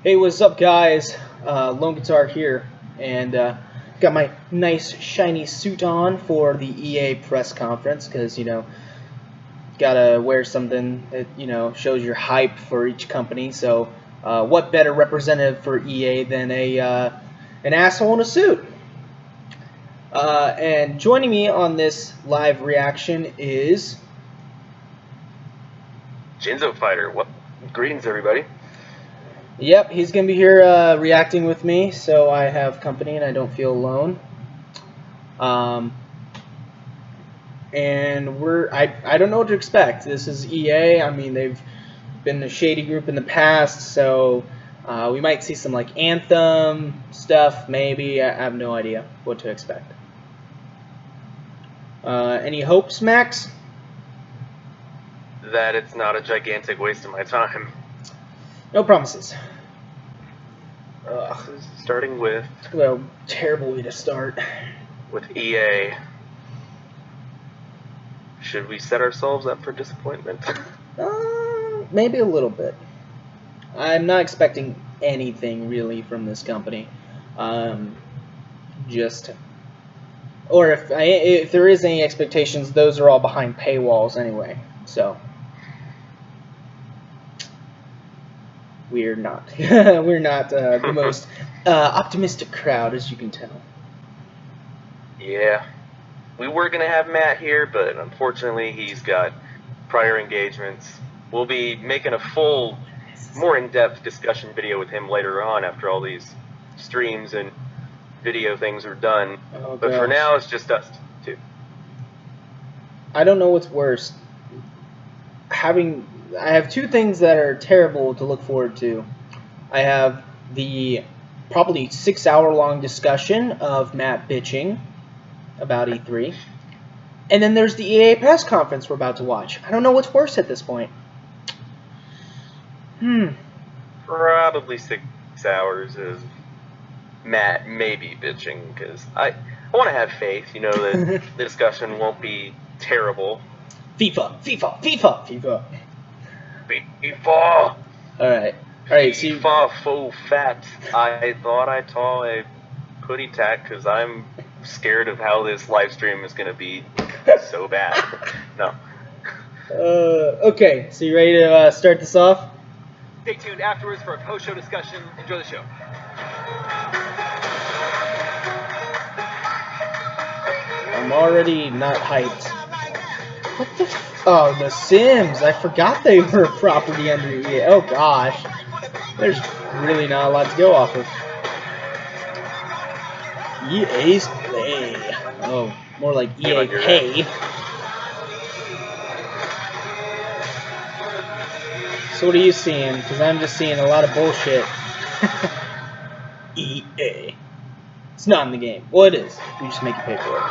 Hey, what's up, guys? Lone Guitar here, and got my nice shiny suit on for the EA press conference because gotta wear something that shows your hype for each company. So, what better representative for EA than an asshole in a suit? And joining me on this live reaction is Jinzo Fighter. What? Greetings, everybody. Yep, he's going to be here reacting with me, so I have company and I don't feel alone. And I don't know what to expect. This is EA. I mean, they've been a shady group in the past, so we might see some like Anthem stuff, maybe. I have no idea what to expect. Any hopes, Max? That it's not a gigantic waste of my time. No promises. Starting with... Well, terrible way to start. With EA. Should we set ourselves up for disappointment? Maybe a little bit. I'm not expecting anything really from this company. Or if there is any expectations, those are all behind paywalls anyway. So we're not the most optimistic crowd, as you can tell. Yeah, we were gonna have Matt here, but unfortunately he's got prior engagements. We'll be making a full, more in-depth discussion video with him later on after all these streams and video things are done. Oh, but for now, it's just us two. I don't know what's worse. I have two things that are terrible to look forward to. I have the probably 6-hour-long discussion of Matt bitching about E3. And then there's the EA press conference we're about to watch. I don't know what's worse at this point. Probably 6 hours of Matt maybe bitching, because I want to have faith, that the discussion won't be terrible. FIFA. Alright, so FIFA faux fat. I thought I saw a putty tack because I'm scared of how this live stream is going to be so bad. No. Okay, so you ready to start this off? Stay tuned afterwards for a post-show discussion. Enjoy the show. I'm already not hyped. What the Oh, The Sims. I forgot they were a property under EA. Oh, gosh. There's really not a lot to go off of. EA's Play. Oh, more like EA Pay. So what are you seeing? Because I'm just seeing a lot of bullshit. EA. It's not in the game. Well, it is. We just make you pay for it.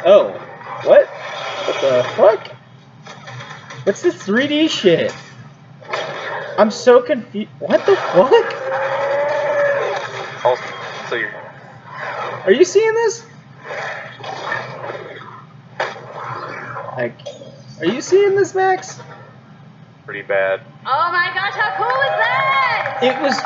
Oh. What? What the fuck? What's this 3D shit? I'm so confused. What the fuck? So you're... Are you seeing this? Like, are you seeing this, Max? Pretty bad. Oh my gosh, how cool was that? It was So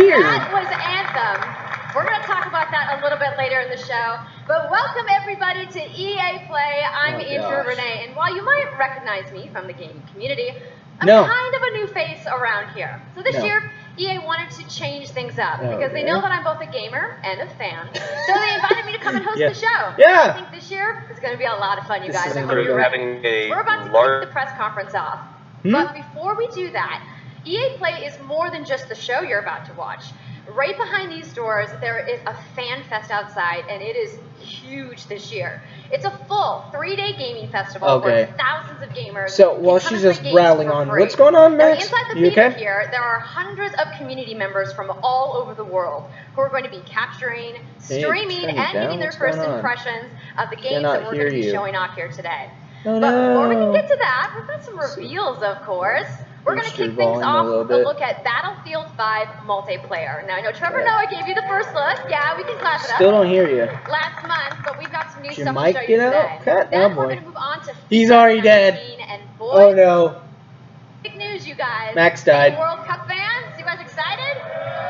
weird. that was Anthem. We're going to talk about that a little bit later in the show. But welcome everybody to EA Play. I'm Andrew Renee, and while you might recognize me from the gaming community, I'm kind of a new face around here. So this year, EA wanted to change things up because they know that I'm both a gamer and a fan. So they invited me to come and host the show. Yeah. I think this year is going to be a lot of fun, you guys. We're having We're about to kick the press conference off. But before we do that, EA Play is more than just the show you're about to watch. Right behind these doors, there is a fan fest outside, and it is huge this year. It's a full 3-day gaming festival where thousands of gamers. So while she's just rattling on, what's going on, Max? Inside the theater here, there are hundreds of community members from all over the world who are going to be capturing, streaming, and giving their first impressions of the games that we're going to be showing off here today. But before we can get to that, we've got some reveals, of course. We're going to kick things off with a look at Battlefield 5 multiplayer. Now, I know Trevor Noah gave you the first look. Yeah, we can clap it up. Still don't hear you. Last month, but we've got some new stuff to mic show you get today. out? Then we're going to move on to He's already dead. And boys, Oh no. big news, you guys. Max died. World Cup fans, you guys excited?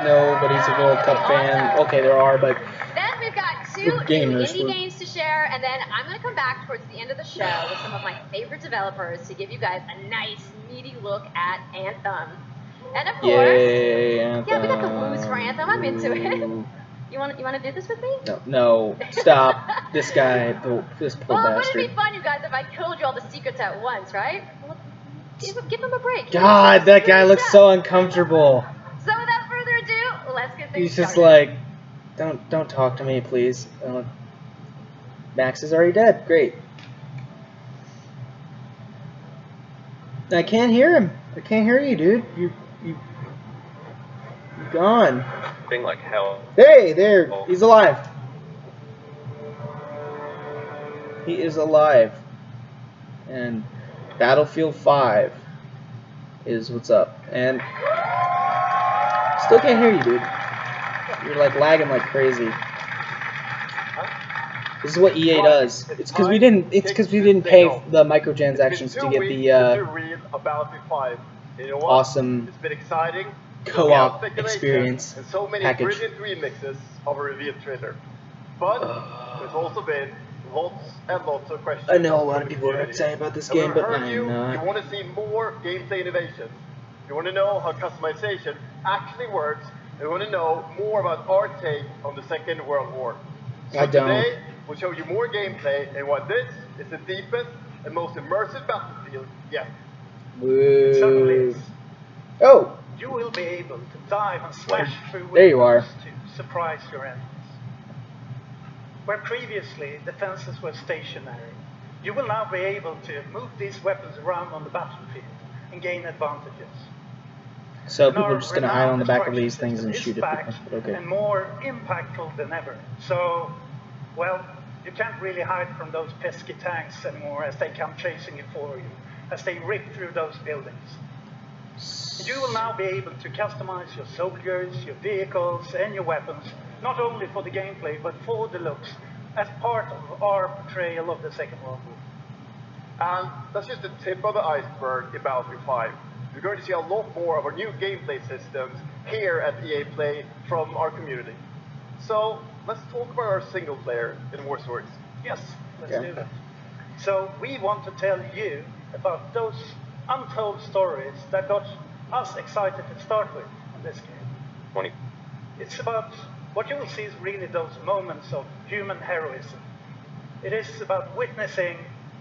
Nobody's a World Cup fan. Okay, there are, but then we've got 2 indie games to share, and then I'm going to come back towards the end of the show with some of my favorite developers to give you guys a nice, meaty look at Anthem. And of course, Anthem. Yeah, we got the woos for Anthem. I'm into it. You want to do this with me? No, stop. This guy, this poor bastard. bastard. Wouldn't it be fun, you guys, if I told you all the secrets at once, right? Well, give him a break. God, that guy looks so uncomfortable. So without further ado, let's get things He's just started. like, don't talk to me, please. Max is already dead. Great. I can't hear him. I can't hear you, dude. You're gone. Thing like hell. Hey, there. He's alive. He is alive. And Battlefield 5 is what's up. And still can't hear you, dude. You're like lagging like crazy. This is what EA does. It's because we didn't. It's because we didn't pay the microtransactions to get the awesome it's been exciting co-op experience and so many package. brilliant remixes of a revealed trailer. But there's also been lots and lots of questions. I know a lot of people are excited about this game, but I'm you not. want to see more gameplay innovations. You want to know how customization actually works. You want to know more about our take on the Second World War. So I don't. Today, we'll show you more gameplay and why this is the deepest and most immersive battlefield yet. Woo. Oh, You will be able to dive and slash through there you are. windows to surprise your enemies. Where previously defenses were stationary, you will now be able to move these weapons around on the battlefield and gain advantages. So And people our are just gonna hide on the back of renowned these things and destruction shoot at system people. is back Okay. and more impactful than ever. So, well, you can't really hide from those pesky tanks anymore as they come chasing you for you, as they rip through those buildings. You will now be able to customize your soldiers, your vehicles, and your weapons, not only for the gameplay, but for the looks, as part of our portrayal of the Second World War. And that's just the tip of the iceberg in Battlefield 5. You're going to see a lot more of our new gameplay systems here at EA Play from our community. So let's talk about our single player in War Stories. Yes, let's Okay. do that. So we want to tell you about those untold stories that got us excited to start with on this game. 20. It's about what you will see is really those moments of human heroism. It is about witnessing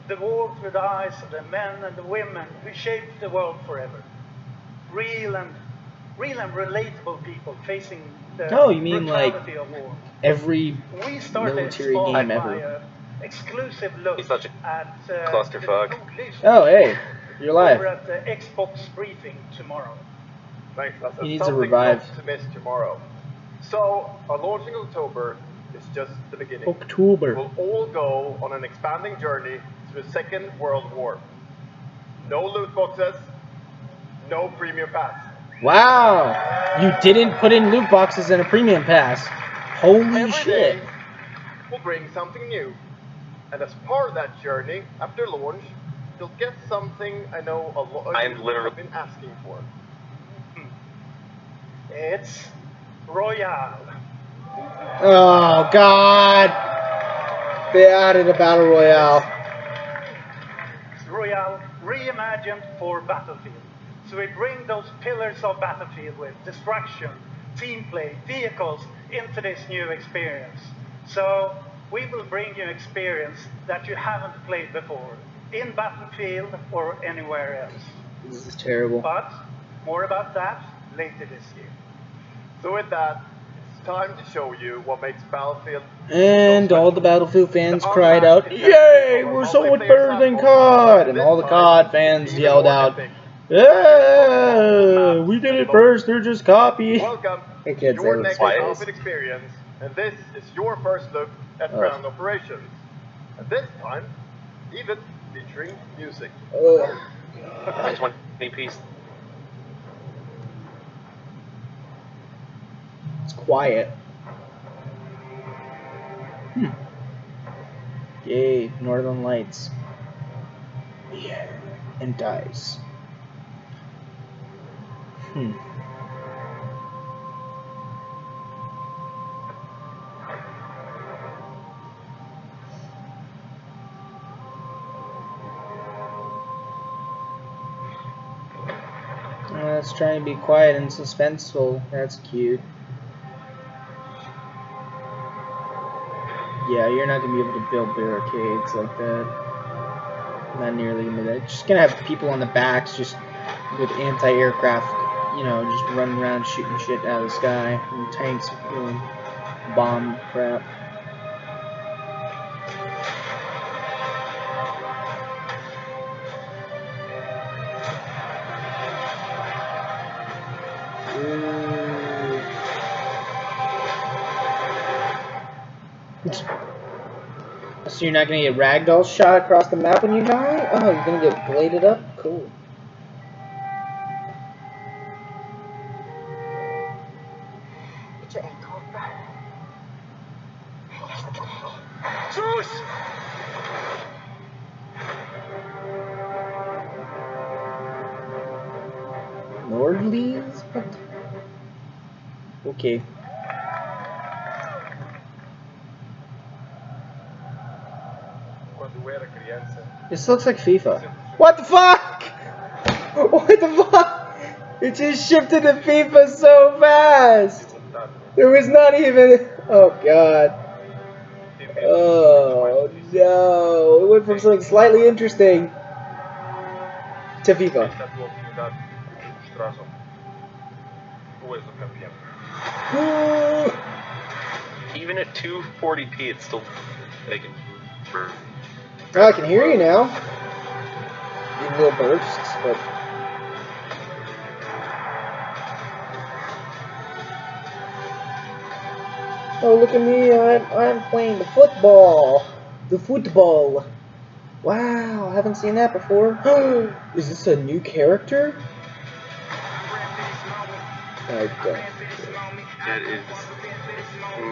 the war through the eyes of the men and the women who shaped the world forever. Real and relatable people facing the Oh, you mean like brutality of war. every We started military small game by ever. a exclusive look He's such a at clusterfuck. the Nordlyst Oh, hey, you're over live. at the Xbox briefing tomorrow. Thanks, that's He needs to something revive. not to miss tomorrow. So, our launch in October is just the beginning. October. We'll all go on an expanding journey through the Second World War. No loot boxes, no premium pass. Wow, you didn't put in loot boxes in a premium pass. Holy Every shit. day, we'll bring something new. And as part of that journey, after launch, you'll get something I know a lot of I am you literally- have been asking for. It's Royale. Oh god. They added a battle royale. It's Royale reimagined for Battlefield. So we bring those pillars of Battlefield with destruction, team play, vehicles into this new experience. So we will bring you an experience that you haven't played before in Battlefield or anywhere else. This is terrible. But more about that later this year. So with that, it's time to show you what makes Battlefield And all the Battlefield fans cried out, "Yay, we're so much better than COD!" And all the COD fans yelled out, "Yeah, we did it first, they're just copy." Welcome I to can't say your those next twice. Battlefield experience, and this is your first look at ground operations. And this time, even featuring music. My 20 piece. It's quiet. Yay, Northern Lights. Yeah, and dice. it's trying to be quiet and suspenseful. That's cute. Yeah, you're not going to be able to build barricades like that. Not nearly going to do that. Just going to have people on the backs just with anti-aircraft, you know, just running around shooting shit out of the sky. And tanks doing bomb crap. So you're not going to get ragdoll shot across the map when you die? Oh, you're going to get bladed up? Cool. Nordlies? What? Okay. This looks like FIFA. What the fuck? What the fuck? It just shifted to FIFA so fast. There was not even. Oh god. Oh no. It went from something slightly interesting to FIFA. Even at 240p, it's still making. Oh, I can hear you now. In little bursts, but. Oh, look at me! I'm playing the football. The football. Wow, I haven't seen that before. Is this a new character? I don't. It is.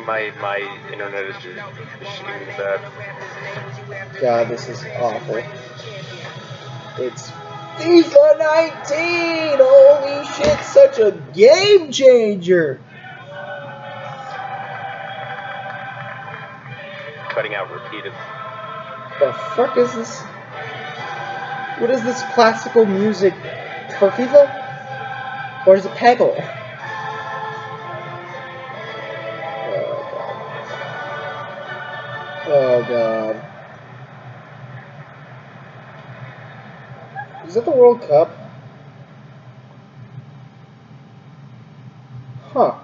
My internet is just shooting bad. God, this is awful. It's FIFA 19! Holy shit, such a game changer! Cutting out repeated. The fuck is this? What is this classical music for FIFA? Or is it Peggle? Oh god. Is that the World Cup? Huh.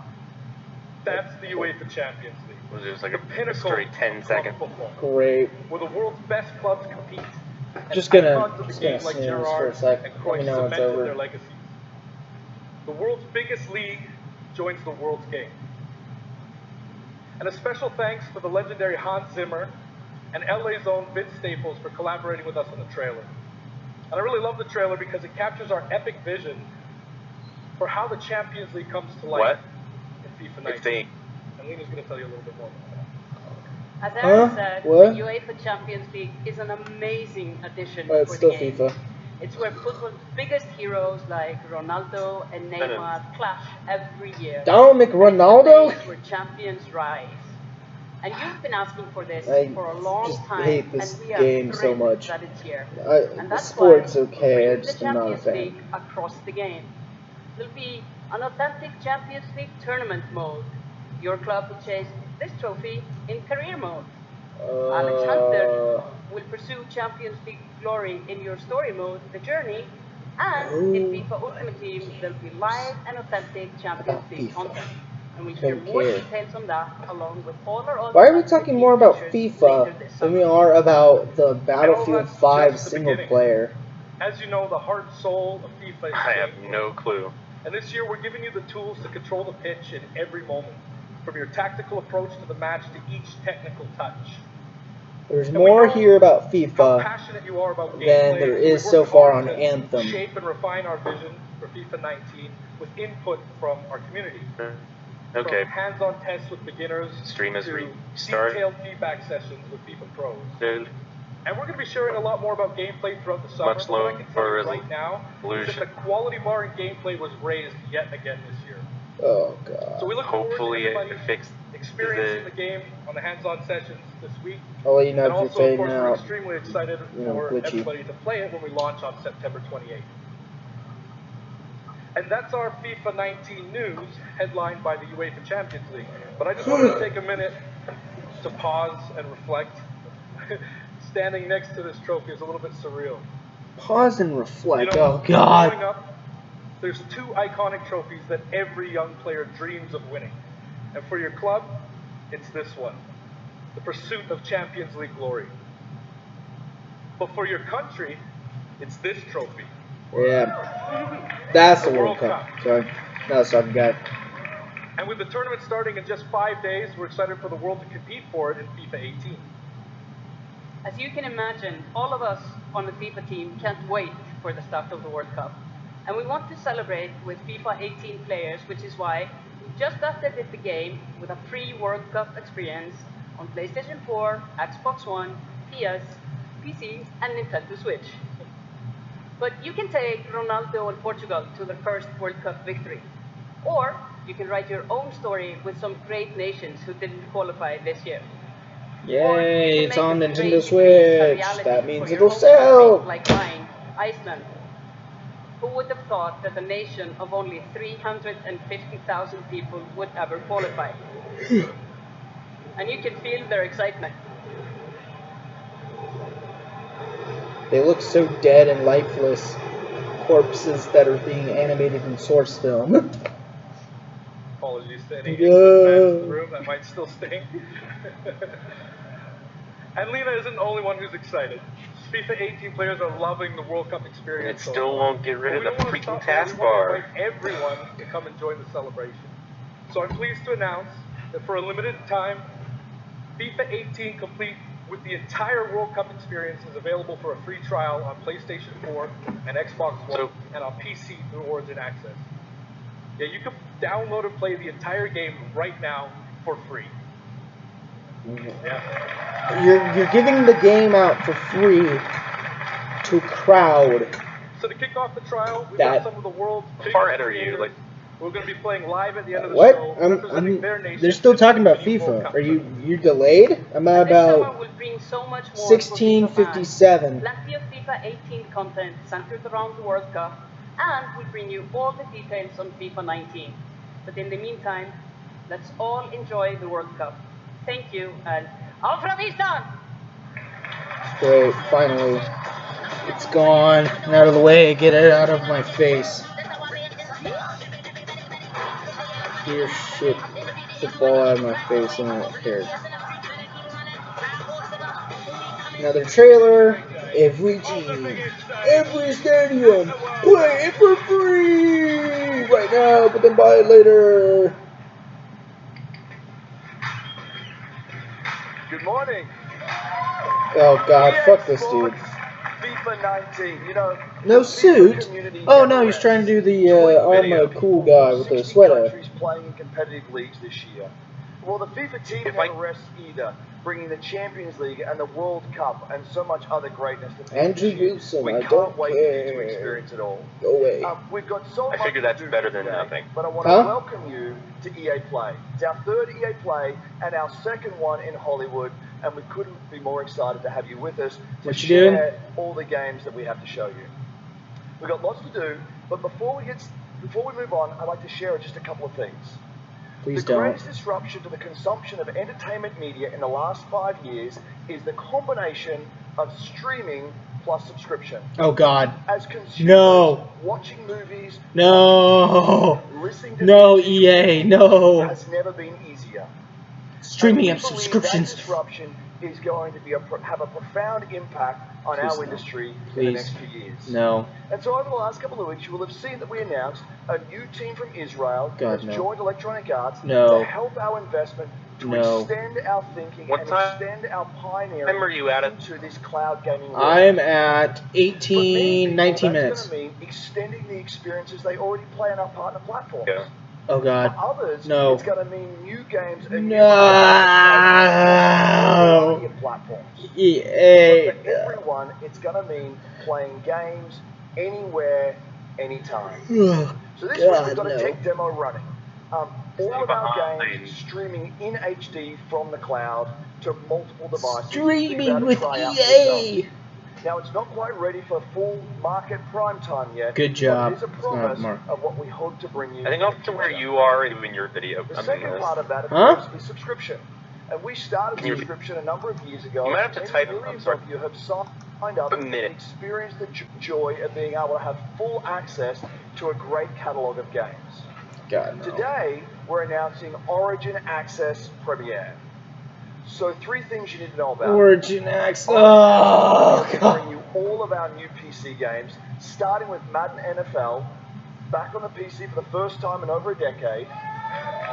That's the UEFA Champions League. It was like a straight 10-second. Great. Where the world's best clubs compete. Just gonna like snooze for a Gerrard sec. and Let me Cruyff know it's cemented over. their legacies. The world's biggest league joins the world's game. And a special thanks to the legendary Hans Zimmer and LA's own Vince Staples for collaborating with us on the trailer. And I really love the trailer because it captures our epic vision for how the Champions League comes to life in FIFA 19. And Lena's going to tell you a little bit more about that. As Aaron said, the UEFA Champions League is an amazing addition for the game. FIFA. It's where football's biggest heroes like Ronaldo and Neymar clash every year. Dominic Ronaldo? It's where champions rise. And you've been asking for this for a long time. I hate this and we game are so much. That it's here. And that's the sport's okay, I just am not a fan. League across the game. There'll be an authentic Champions League tournament mode. Your club will chase this trophy in career mode. Alex Hunter will pursue Champions League glory in your story mode, The Journey, and in FIFA Ultimate Team, there'll be live and authentic Champions League content. And we'll share more details on that, along with all our other. Why are we talking more about FIFA than we are about the Battlefield 5 single player? As you know, the heart and soul of FIFA is I have no clue. And this year, we're giving you the tools to control the pitch in every moment, from your tactical approach to the match to each technical touch. There's more here about FIFA about than there is so far on Anthem. Shape and refine our vision for FIFA 19 with input from our community. Okay. From hands-on tests with beginners Stream is to restart. detailed feedback sessions with FIFA pros. Dude. And we're going to be sharing a lot more about gameplay throughout the summer. Much but what I can tell you right now is that the quality bar in gameplay was raised yet again this year. Oh god. So we look Hopefully forward to it fixed experiencing the game on the hands-on sessions this week. I'll let you know and if you're also, of fading course, out. we're extremely excited for glitchy. everybody to play it when we launch on September 28th. And that's our FIFA 19 news, headlined by the UEFA Champions League. But I just wanted to take a minute to pause and reflect. Standing next to this trophy is a little bit surreal. Pause and reflect. You know, oh God! Growing up, there's two iconic trophies that every young player dreams of winning. And for your club, it's this one, the pursuit of Champions League glory. But for your country, it's this trophy. Yeah, that's the World Cup. Sorry, that was talking guy. And with the tournament starting in just 5 days, we're excited for the world to compete for it in FIFA 18. As you can imagine, all of us on the FIFA team can't wait for the start of the World Cup. And we want to celebrate with FIFA 18 players, which is why we just updated the game with a free World Cup experience on PlayStation 4, Xbox One, PS, PC, and Nintendo Switch. But you can take Ronaldo and Portugal to their first World Cup victory. Or you can write your own story with some great nations who didn't qualify this year. Yay, it's on Nintendo Switch. That means it'll sell. Like mine, Iceland. Who would have thought that a nation of only 350,000 people would ever qualify? And you can feel their excitement. They look so dead and lifeless. Corpses that are being animated in source film. Apologies to any fans in the room that might still stink. And Lena isn't the only one who's excited. FIFA 18 players are loving the World Cup experience. It still won't get rid of the freaking taskbar. We want to invite everyone to come and join the celebration. So I'm pleased to announce that for a limited time, FIFA 18 complete with the entire World Cup experience is available for a free trial on PlayStation 4 and Xbox One and on PC through Origin Access. Yeah, you can download and play the entire game right now for free. Yeah. You're giving the game out for free to a crowd. So to kick off the trial, we've got some of the world's biggest creators. We're going to be playing live at the end of the show, representing their nation. They're still talking about FIFA. Are you delayed? I'm at about 16:57. Plenty of FIFA 18 content centered around the World Cup, and we'll bring you all the details on FIFA 19. But in the meantime, let's all enjoy the World Cup. Thank you, and auf la vista! Great, finally. It's gone. Out of the way. Get it out of my face. Get your shit. The ball out of my face. I don't care. Another trailer. Every team. Every stadium. Play it for free! Right now, but then buy it later. Good morning. Oh God, fuck this dude. FIFA 19, you know. No suit? Oh no, he's trying to do the I'm a cool guy with a sweater. Countries playing in competitive leagues this year. Well, the FIFA team never rests either, bringing the Champions League and the World Cup and so much other greatness to FIFA. Andrew Wilson, we I can't don't wait care. to experience it all. Go away. We've got so much I figure that's to do better than today, nothing. But I want to welcome you to EA Play. It's our third EA Play and our second one in Hollywood, and we couldn't be more excited to have you with us to share all the games that we have to show you. We've got lots to do, but before we move on, I'd like to share just a couple of things. Please the greatest disruption to the consumption of entertainment media in the last 5 years is the combination of streaming plus subscription. Oh God. As consumers, watching movies, listening to music, EA, no. has never been easier. Streaming and subscriptions. That disruption is going to be have a profound impact on our industry in the next few years. No. And so over the last couple of weeks, you will have seen that we announced a new team from Israel that's joined Electronic Arts to help our investment, to extend our thinking and extend our pioneering into this cloud gaming world. I'm at 19 minutes. That's going to mean extending the experiences they already play on our partner platforms. Yeah. Oh God. For others, it's going to mean new games and new platforms. EA. For everyone, it's going to mean playing games anywhere, anytime. So this week we've got a tech demo running. All of our games streaming in HD from the cloud to multiple devices. Streaming with EA. Now, it's not quite ready for full market prime time yet. Good job. But it is a promise of what we hope to bring you. I think up to where you are in your video. The second part of that, of course, is subscription. And we started subscription a number of years ago. You might have to type it. Millions of you have signed up and experienced the joy of being able to have full access to a great catalog of games. God, no. Today, we're announcing Origin Access Premiere. So 3 things you need to know about Origin Access. Oh, God. We're bring you all of our new PC games, starting with Madden NFL, back on the PC for the first time in over a decade.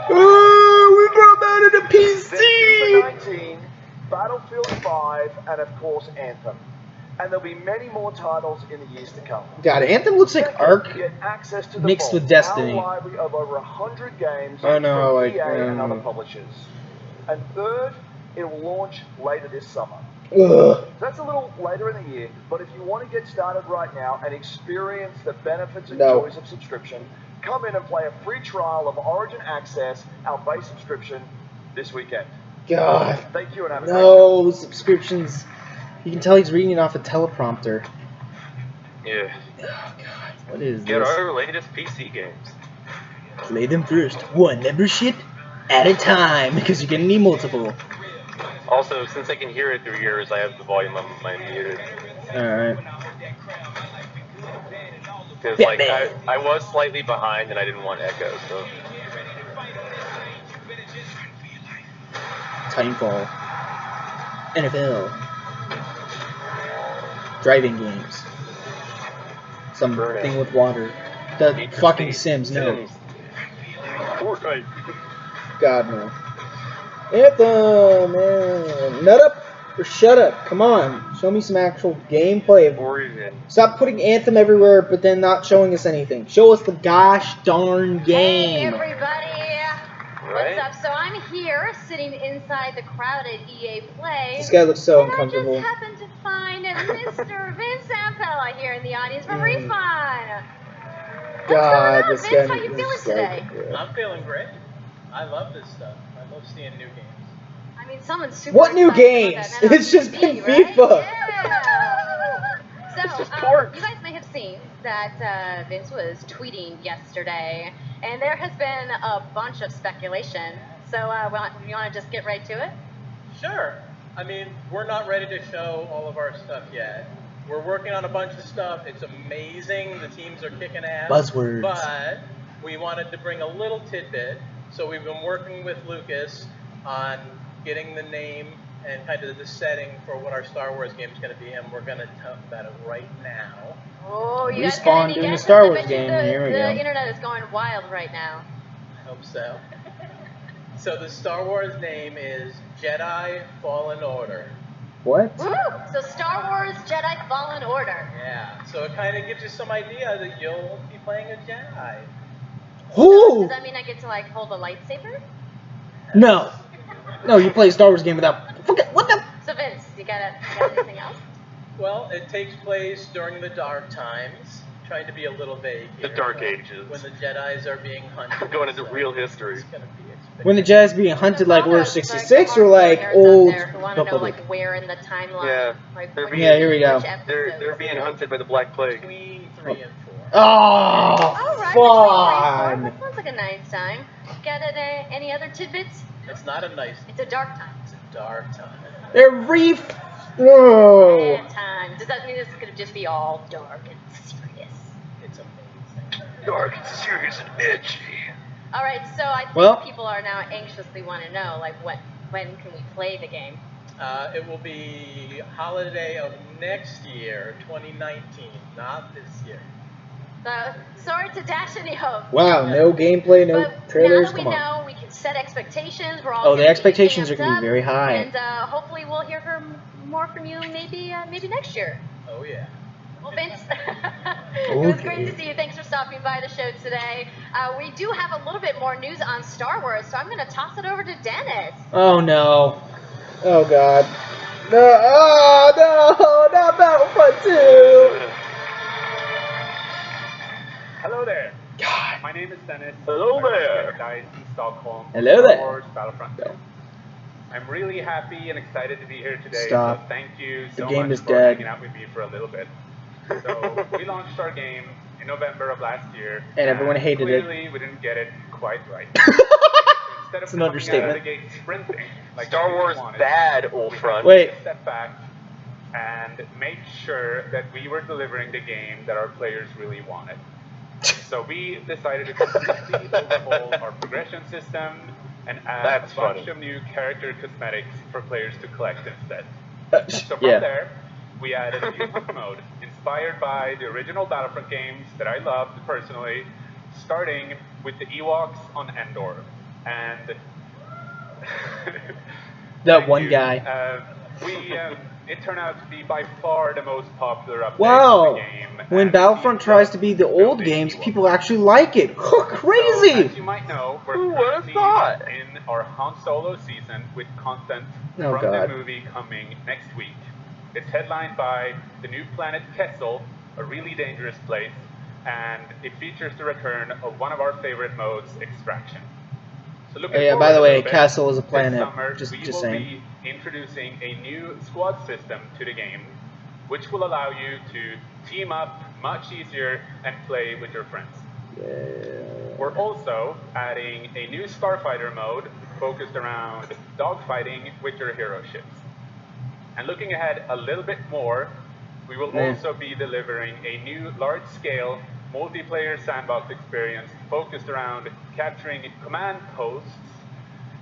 Oh, we brought that into PC! Then FIFA 19, Battlefield 5, and of course Anthem. And there'll be many more titles in the years to come. God, Anthem looks like Ark get access to the mixed vault, with Destiny. Our library of over 100 games from EA and other publishers. And third, it will launch later this summer. Ugh. So that's a little later in the year, but if you want to get started right now and experience the benefits and joys of subscription, come in and play a free trial of Origin Access, our base subscription, this weekend. God. Thank you and have a great day. Subscriptions. You can tell he's reading it off a teleprompter. Yeah. Oh, God. What is Get this? our latest PC games. Play them first. One membership at a time, because you're going to need multiple. Also, since I can hear it through yours, I have the volume on my muted. Alright. Because, like, I was slightly behind and I didn't want echo, so. Titanfall. NFL. Driving games. Something with water. The fucking Sims, no. Fortnite. God, no. Anthem, man. Nut up or shut up. Come on. Show me some actual gameplay. Stop putting Anthem everywhere, but then not showing us anything. Show us the gosh darn game. Hey, everybody. What's up? So I'm here, sitting inside the crowded EA Play. This guy looks so and uncomfortable. I just happened to find Mr. Vince Zampella here in the audience from Respawn. God, this guy. How you feeling today? I'm feeling great. I love this stuff. I love seeing new games. I mean, someone's super. What new games? It's just been FIFA. Yeah. So, you guys may have seen that Vince was tweeting yesterday, and there has been a bunch of speculation. So, you want to just get right to it? Sure. I mean, we're not ready to show all of our stuff yet. We're working on a bunch of stuff. It's amazing. The teams are kicking ass. Buzzwords. But we wanted to bring a little tidbit. So we've been working with Lucas on getting the name and kind of the setting for what our Star Wars game is going to be, and we're going to talk about it right now. Oh, you guys Respawn got any doing the guesses? Star Wars I bet you game. The, Here we go. The internet is going wild right now. I hope so. So the Star Wars name is Jedi Fallen Order. What? Woo! So Star Wars Jedi Fallen Order. Yeah, so it kind of gives you some idea that you'll be playing a Jedi. Who? Does that mean I get to like hold a lightsaber? No. No, you play a Star Wars game without. What the? So Vince, you got anything else? Well, it takes place during the Dark Times. Trying to be a little vague here. The Dark Ages. When the Jedis are being hunted. Going into real history. It's gonna be When the Jedi's being hunted like Order 66 or like old Republic? Like where in the timeline? Yeah. Like, Yeah, here we go. They're being hunted by the Black Plague. Between 3 and 4. Oh, Alright, fun. that sounds like a nice time. Got any other tidbits? It's not a nice. It's a dark time. It's a dark time. They're Whoa. Bad time. Does that mean this is going to just be all dark and serious? It's amazing. Dark and serious and edgy. All right, so I think people are now anxiously want to know, like, when can we play the game? It will be holiday of next year, 2019, not this year. Sorry to dash any hope. Wow, no gameplay, no trailers. Now that we know, we can set expectations. We're all oh, the expectations are going to be very high. And hopefully we'll hear more from you maybe next year. Oh, yeah. Well, Vince, it was great to see you. Thanks for stopping by the show today. We do have a little bit more news on Star Wars, so I'm going to toss it over to Dennis. Oh, no. Oh, God. No, oh, no, not Battlefront 2. Hello there. God. My name is Dennis. Hello there. Guys in Stockholm. Hello there. Star Wars Battlefront 2. I'm really happy and excited to be here today. Stop. So thank you so the game much is for dead. hanging out with me for a little bit. So we launched our game in November of last year, and everyone hated clearly we didn't get it quite right. Instead of it's an understatement. out of the gate sprinting, like Star Wars bad, Ulfront. Wait. Step back and make sure that we were delivering the game that our players really wanted. So we decided to completely overhaul our progression system and add a bunch of new character cosmetics for players to collect instead. So from there, we added a new hunt mode inspired by the original Battlefront games that I loved personally, starting with the Ewoks on Endor. And that one guy. It turned out to be by far the most popular update wow. in the game. When Battlefront tries to be the old games, people actually like it. Crazy! So, as you might know, we're currently in our Han Solo season with content from the movie coming next week. It's headlined by the new planet Kessel, a really dangerous place, and it features the return of one of our favorite modes, Extraction. So by the way, Castle is a planet. Summer, just we will saying. Be introducing a new squad system to the game, which will allow you to team up much easier and play with your friends. Yeah. We're also adding a new Starfighter mode focused around dogfighting with your hero ships. And looking ahead a little bit more, we will also be delivering a new large-scale multiplayer sandbox experience focused around capturing command posts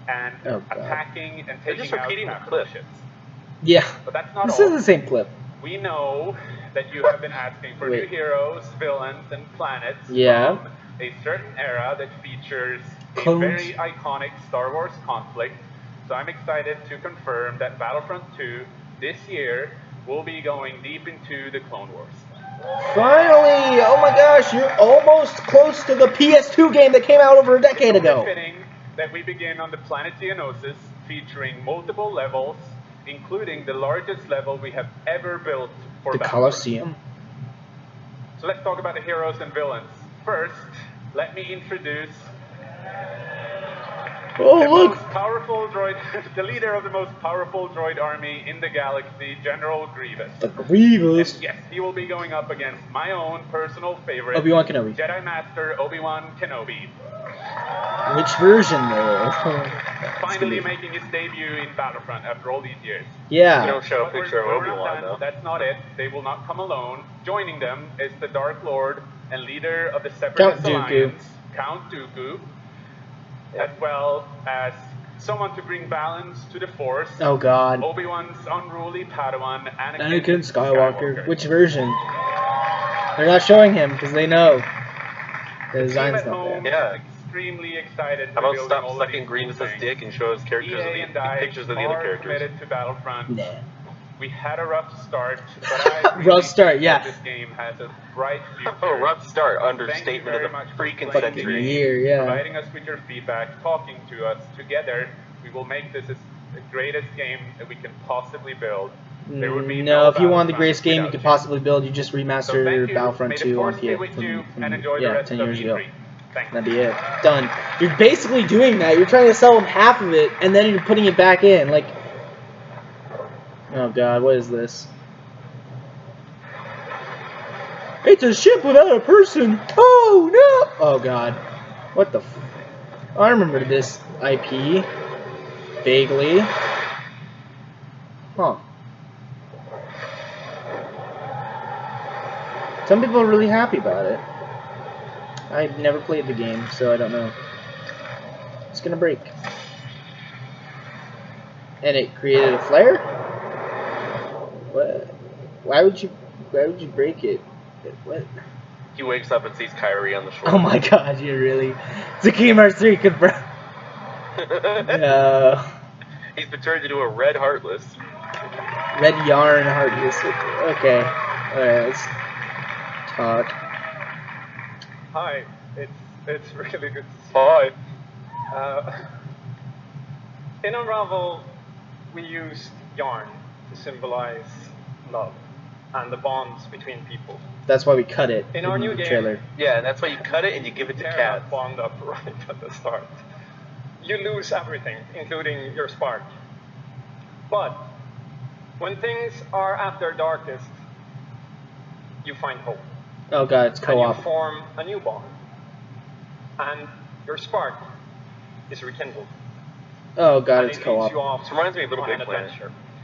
and attacking and taking out capital ships. Yeah, but that's not this all. is the same clip. We know that you have been asking for new heroes, villains, and planets from a certain era that features a very iconic Star Wars conflict. So I'm excited to confirm that Battlefront 2 this year will be going deep into the Clone Wars. Finally! Oh my gosh, you're almost close to the PS2 game that came out over a decade ago. It's fitting that we begin on the planet Geonosis, featuring multiple levels, including the largest level we have ever built for the Colosseum. So let's talk about the heroes and villains. First, let me introduce most powerful droid, the leader of the most powerful droid army in the galaxy, General Grievous. The Grievous? And yes, he will be going up against my own personal favorite, Obi-Wan Kenobi. Jedi Master Obi-Wan Kenobi. Which version, though? Finally making his debut in Battlefront after all these years. Yeah. You don't show a picture of Obi-Wan, though. That's not it. They will not come alone. Joining them is the Dark Lord and leader of the Separatist Alliance, Count Dooku, as well as someone to bring balance to the Force. Oh God. Obi-Wan's unruly Padawan, Anakin Skywalker. Which version? They're not showing him because they know the design's not there. Yeah. Extremely excited. How about stop sucking Grievous's dick and show us characters pictures of the other characters? Committed to Battlefront. Nah. We had a rough start, but I rough start, yeah. This game has a bright future. Oh, rough start, understatement of the freaking century. Providing us with your feedback, talking to us. Together, we will make this the greatest game that we can possibly build. There would be no, if you want the greatest game you could possibly build, you just remaster Battlefront 2 off here from 10 years ago. That'd be it. Done. You're basically doing that. You're trying to sell them half of it, and then you're putting it back in. Like, oh God, what is this? It's a ship without a person. Oh no! Oh God, what the? I remember this IP vaguely. Huh. Some people are really happy about it. I've never played the game, so I don't know. It's gonna break. And it created a flare? What? Why would you break it? What? He wakes up and sees Kyrie on the shore. Oh my God, you really? It's a Kingdom Hearts 3 confirmed. No. He's been turned into a red Heartless. Red Yarn Heartless. Okay. Alright, let's talk. Hi, it's really good to see you. Hi. In Unravel, we used yarn to symbolize love and the bonds between people. That's why we cut it in our new trailer. Game, yeah, and that's why you cut it and you give it to Cat. Bond up right at the start. You lose everything, including your spark. But when things are at their darkest, you find hope. Oh god, it's co-op. And you form a new bond. And your spark is rekindled. Oh god, it's co-op. This reminds me of Little Big Planet.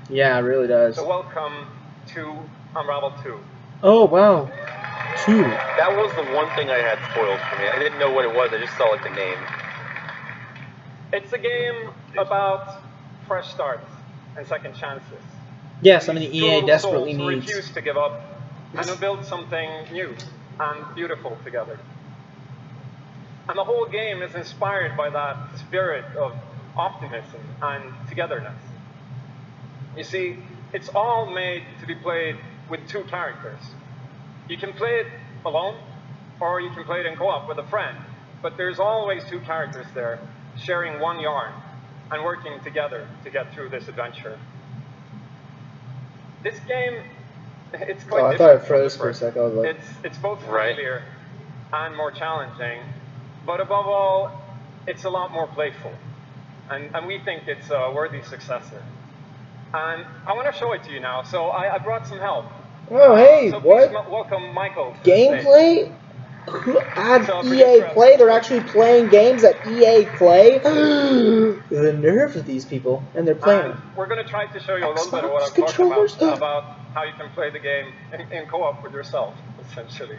Yeah, it really does. So welcome to Unravel 2. Oh wow. 2. That was the one thing I had spoiled for me. I didn't know what it was, I just saw like the name. It's a game about fresh starts and second chances. Yeah, something EA desperately needs. Refuse to give up and to build something new and beautiful together. And the whole game is inspired by that spirit of optimism and togetherness. You see, it's all made to be played with 2 characters. You can play it alone, or you can play it in co-op with a friend, but there's always 2 characters there, sharing one yarn, and working together to get through this adventure. This game, it's quite I thought it froze for a second. I was like, it's both familiar and more challenging, but above all, it's a lot more playful. And we think it's a worthy successor. And I want to show it to you now, so I brought some help. Oh, hey, so what? Welcome, Michael. Gameplay? At EA Play? They're actually playing games at EA Play? The nerve of these people. And they're playing. We're going to try to show you a little bit of what I'm talking about how you can play the game in co-op with yourself, essentially.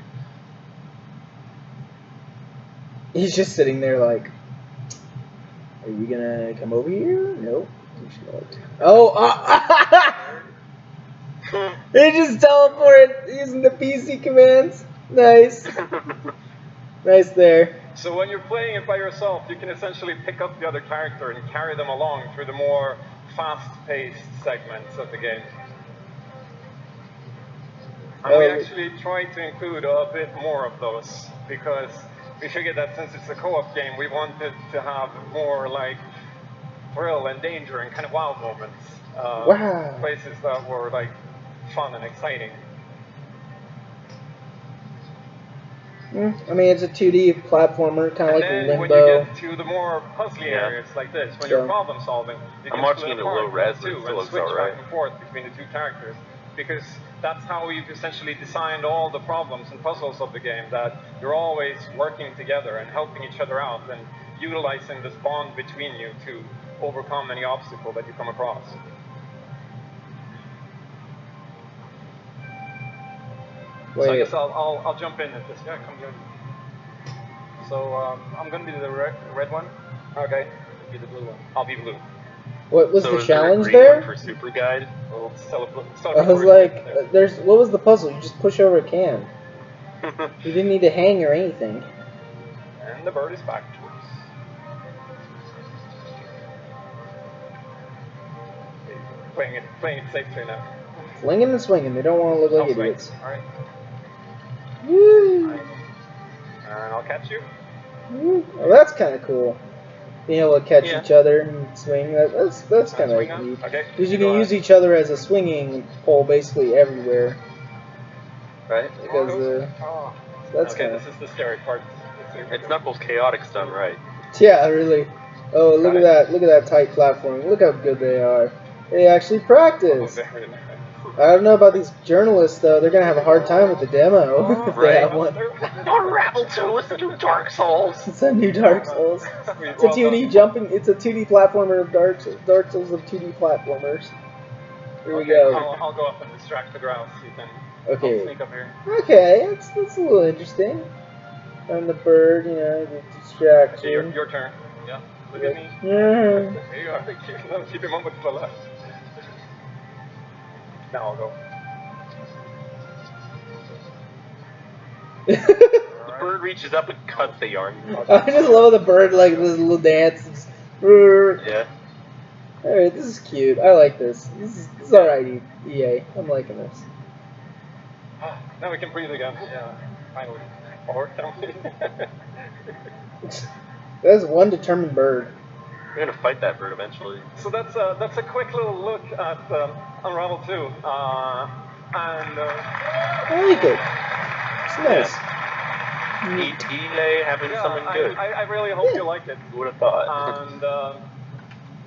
He's just sitting there like, are you going to come over here? Nope. Oh, they just teleported using the PC commands. Nice. Nice there. So when you're playing it by yourself, you can essentially pick up the other character and carry them along through the more fast-paced segments of the game. And we actually try to include a bit more of those, because we figured that since it's a co-op game, we wanted to have more like thrill and danger and kind of wow moments. Wow. Places that were like fun and exciting. I mean, it's a 2D platformer, kind of like Limbo. When you get to the more puzzly areas like this, when you're problem solving, you can watching it in low res, too, and switch back and forth between the 2 characters, because that's how we've essentially designed all the problems and puzzles of the game, that you're always working together and helping each other out and utilizing this bond between you to overcome any obstacle that you come across. Wait. So I guess I'll jump in at this. Yeah, come here. So I'm gonna be the red one. Okay. Be the blue one. I'll be blue. What was the challenge there? For Super Guide? I was like, there's. What was the puzzle? You just push over a can. You didn't need to hang or anything. And the bird is back to us. Playing it safely now. Flinging and swinging. They don't want to look like idiots. All right. Woo! Nice. And I'll catch you. Woo. Oh, that's kind of cool. Being able to catch each other and swing. That's kind of neat. Because you can use each other as a swinging pole basically everywhere. Right. Because that's okay. This is the scary part. It's Knuckles Chaotix done right. Yeah, really. Oh, look at that! Look at that tight platform. Look how good they are. They actually practice. I don't know about these journalists though. They're gonna have a hard time with the demo if they have one. Unravel 2 is the new Dark Souls. It's a new Dark Souls. It's a 2D jumping. It's a 2D platformer of Dark Souls of 2D platformers. Here we go. I'll go up and distract the grouse. You can. Okay. I'll sneak up here. Okay, that's a little interesting. And the bird, you know, the distraction. Okay, your turn. Yeah. Look at me. Yeah. There you are. Keep him up with the left. Now I'll go. The bird reaches up and cuts the yarn. I just love the bird, like this little dance. Yeah. Alright, this is cute. I like this. This is alright, EA. I'm liking this. Now we can breathe again. Yeah, finally. Or can we? That's one determined bird. We're gonna fight that bird eventually. So that's a quick little look at Unravel 2, and I like it. It's nice. EA having something good. I really hope you like it. Who would have thought? And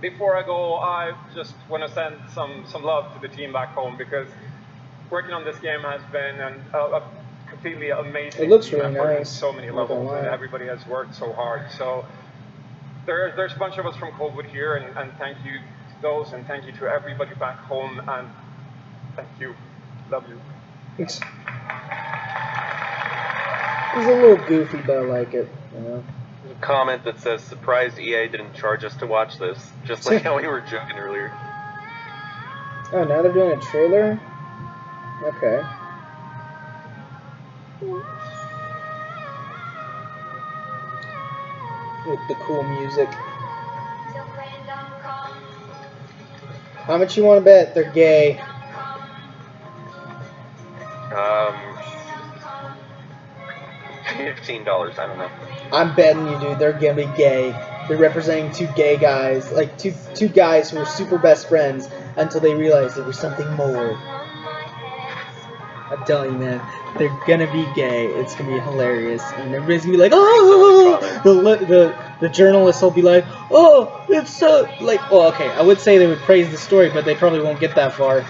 before I go, I just want to send some love to the team back home, because working on this game has been a completely amazing. It looks really effort nice. So many levels, and everybody has worked so hard. So there's a bunch of us from Coldwood here, and thank you to those, and thank you to everybody back home, and thank you. Love you. It's a little goofy, but I like it. You know. There's a comment that says, "Surprised EA didn't charge us to watch this," just like how we were joking earlier. Oh, now they're doing a trailer? Okay. With the cool music. How much you want to bet they're gay? $15, I don't know. I'm betting you, dude, they're gonna be gay. They're representing two gay guys, like two guys who were super best friends until they realized there was something more. I'm telling you, man, they're gonna be gay. It's gonna be hilarious, and everybody's gonna be like, "Oh!" The journalists will be like, "Oh, it's so like." Well, okay, I would say they would praise the story, but they probably won't get that far.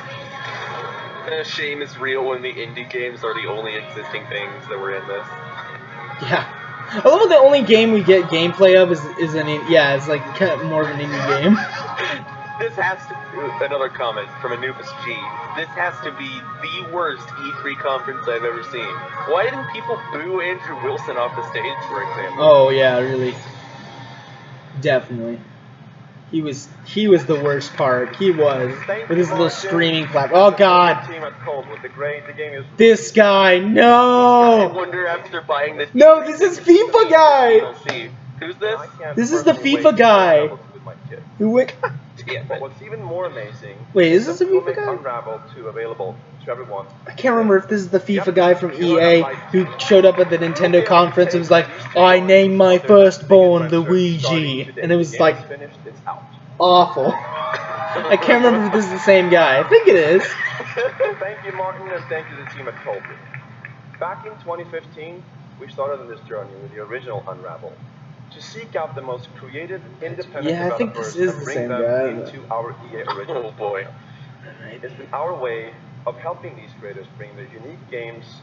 Shame is real when the indie games are the only existing things that were in this. Yeah. I love how the only game we get gameplay of is it's like kind of more of an indie game. This has to be, another comment from Anubis G, this has to be the worst E3 conference I've ever seen. Why didn't people boo Andrew Wilson off the stage, for example? Oh yeah, really. Definitely. He was the worst part. He was. With his little streaming platform. Oh god. This guy, no! I wonder after buying this. No, this is FIFA guy! Who's this? This is the FIFA guy. Who went? But what's even more amazing. Wait, is this a FIFA guy? Unravel 2 available to everyone. I can't remember if this is the FIFA guy from EA who showed up at the Nintendo conference and was like, "I named my firstborn Luigi," and it was like awful. I can't remember if this is the same guy. I think it is. Thank you, Martin, and thank you to the team at Coldwood. Back in 2015, we started on this journey with the original Unravel, to seek out the most creative, independent developers and bring them into our EA original. Oh boy. It's been our way of helping these creators bring their unique games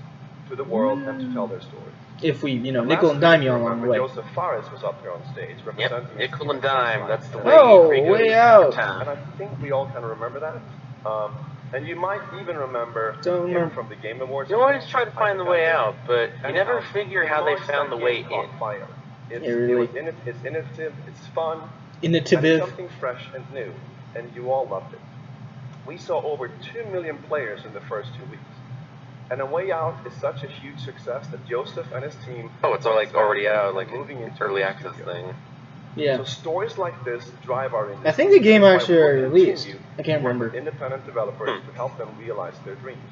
to the world and to tell their stories. If we, nickel and dime you along the way. Joseph Fares was up here on stage representing. Yep, nickel and dime. That's the way. Oh, way out. And I think we all kind of remember that. And you might even remember him from the Game Awards. You always try to find the way out, but you never figure how they found the way in. It's innovative, it's fun, and it's something fresh and new, and you all loved it. We saw over 2 million players in the first 2 weeks. And A Way Out is such a huge success that Joseph and his team... Oh, it's like already out, like moving into early access thing. Yeah. So stories like this drive our industry. I think the game actually released. I can't remember. Independent developers to help them realize their dreams.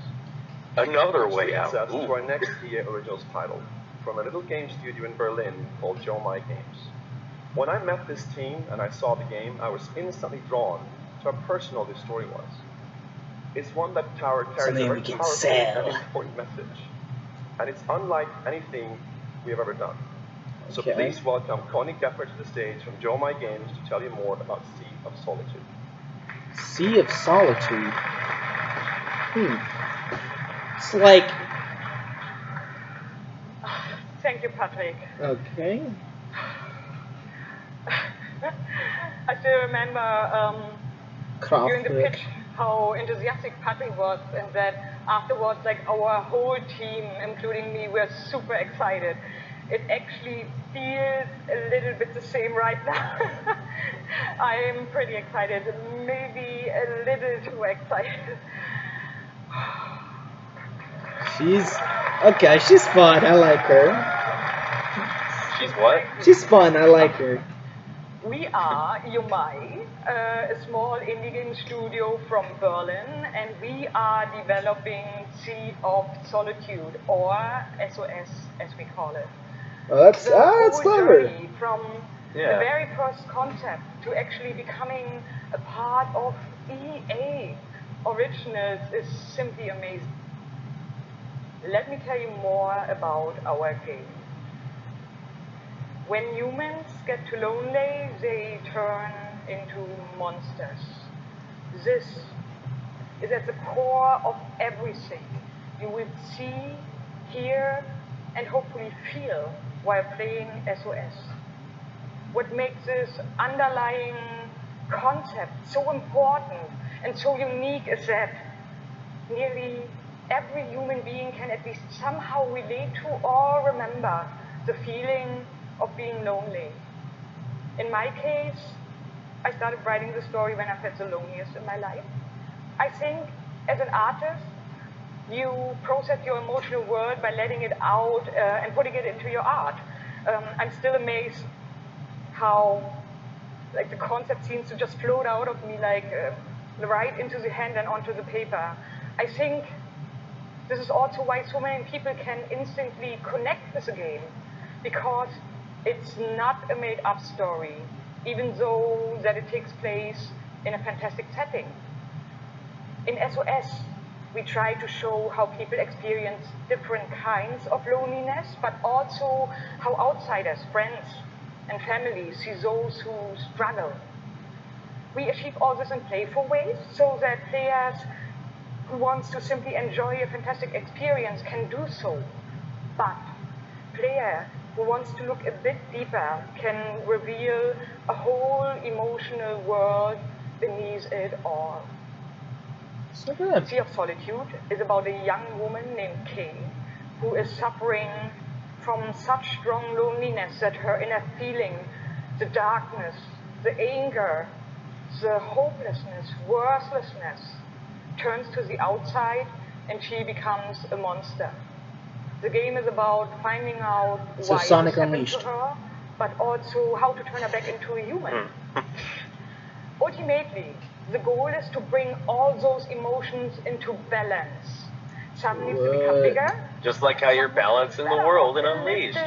Another Way Out. That's to our next EA Originals title, from a little game studio in Berlin called Joe My Games. When I met this team and I saw the game, I was instantly drawn to how personal this story was. It's one that carries a very powerful and important message, and it's unlike anything we have ever done. So please welcome Connie Gepper to the stage from Joe My Games to tell you more about Sea of Solitude. Sea of Solitude. It's like... Thank you, Patrick. Okay. I still remember during the pitch how enthusiastic Patrick was, and that afterwards, like, our whole team, including me, were super excited. It actually feels a little bit the same right now. I am pretty excited, maybe a little too excited. She's fun. I like her. She's what? She's fun. I like her. We are Yomai, a small indie game studio from Berlin, and we are developing Sea of Solitude, or SOS as we call it. Oh, that's clever. From the very first concept to actually becoming a part of EA Originals is simply amazing. Let me tell you more about our game. When humans get too lonely, they turn into monsters. This is at the core of everything you will see, hear, and hopefully feel while playing SOS. What makes this underlying concept so important and so unique is that nearly every human being can at least somehow relate to or remember the feeling of being lonely. In my case, I started writing the story when I felt the loneliest in my life. I think as an artist, you process your emotional world by letting it out and putting it into your art. I'm still amazed how like the concept seems to just float out of me like right into the hand and onto the paper. I think this is also why so many people can instantly connect with the game, because it's not a made-up story, even though that it takes place in a fantastic setting. In SOS, we try to show how people experience different kinds of loneliness, but also how outsiders, friends, and families see those who struggle. We achieve all this in playful ways so that players who wants to simply enjoy a fantastic experience can do so. But player who wants to look a bit deeper can reveal a whole emotional world beneath it all. So good. Sea of Solitude is about a young woman named Kay who is suffering from such strong loneliness that her inner feeling, the darkness, the anger, the hopelessness, worthlessness, turns to the outside and she becomes a monster. The game is about finding out why this happened to her, but also how to turn her back into a human. Ultimately, the goal is to bring all those emotions into balance. Some needs to become bigger. Just like how you're balancing the world in Unleashed.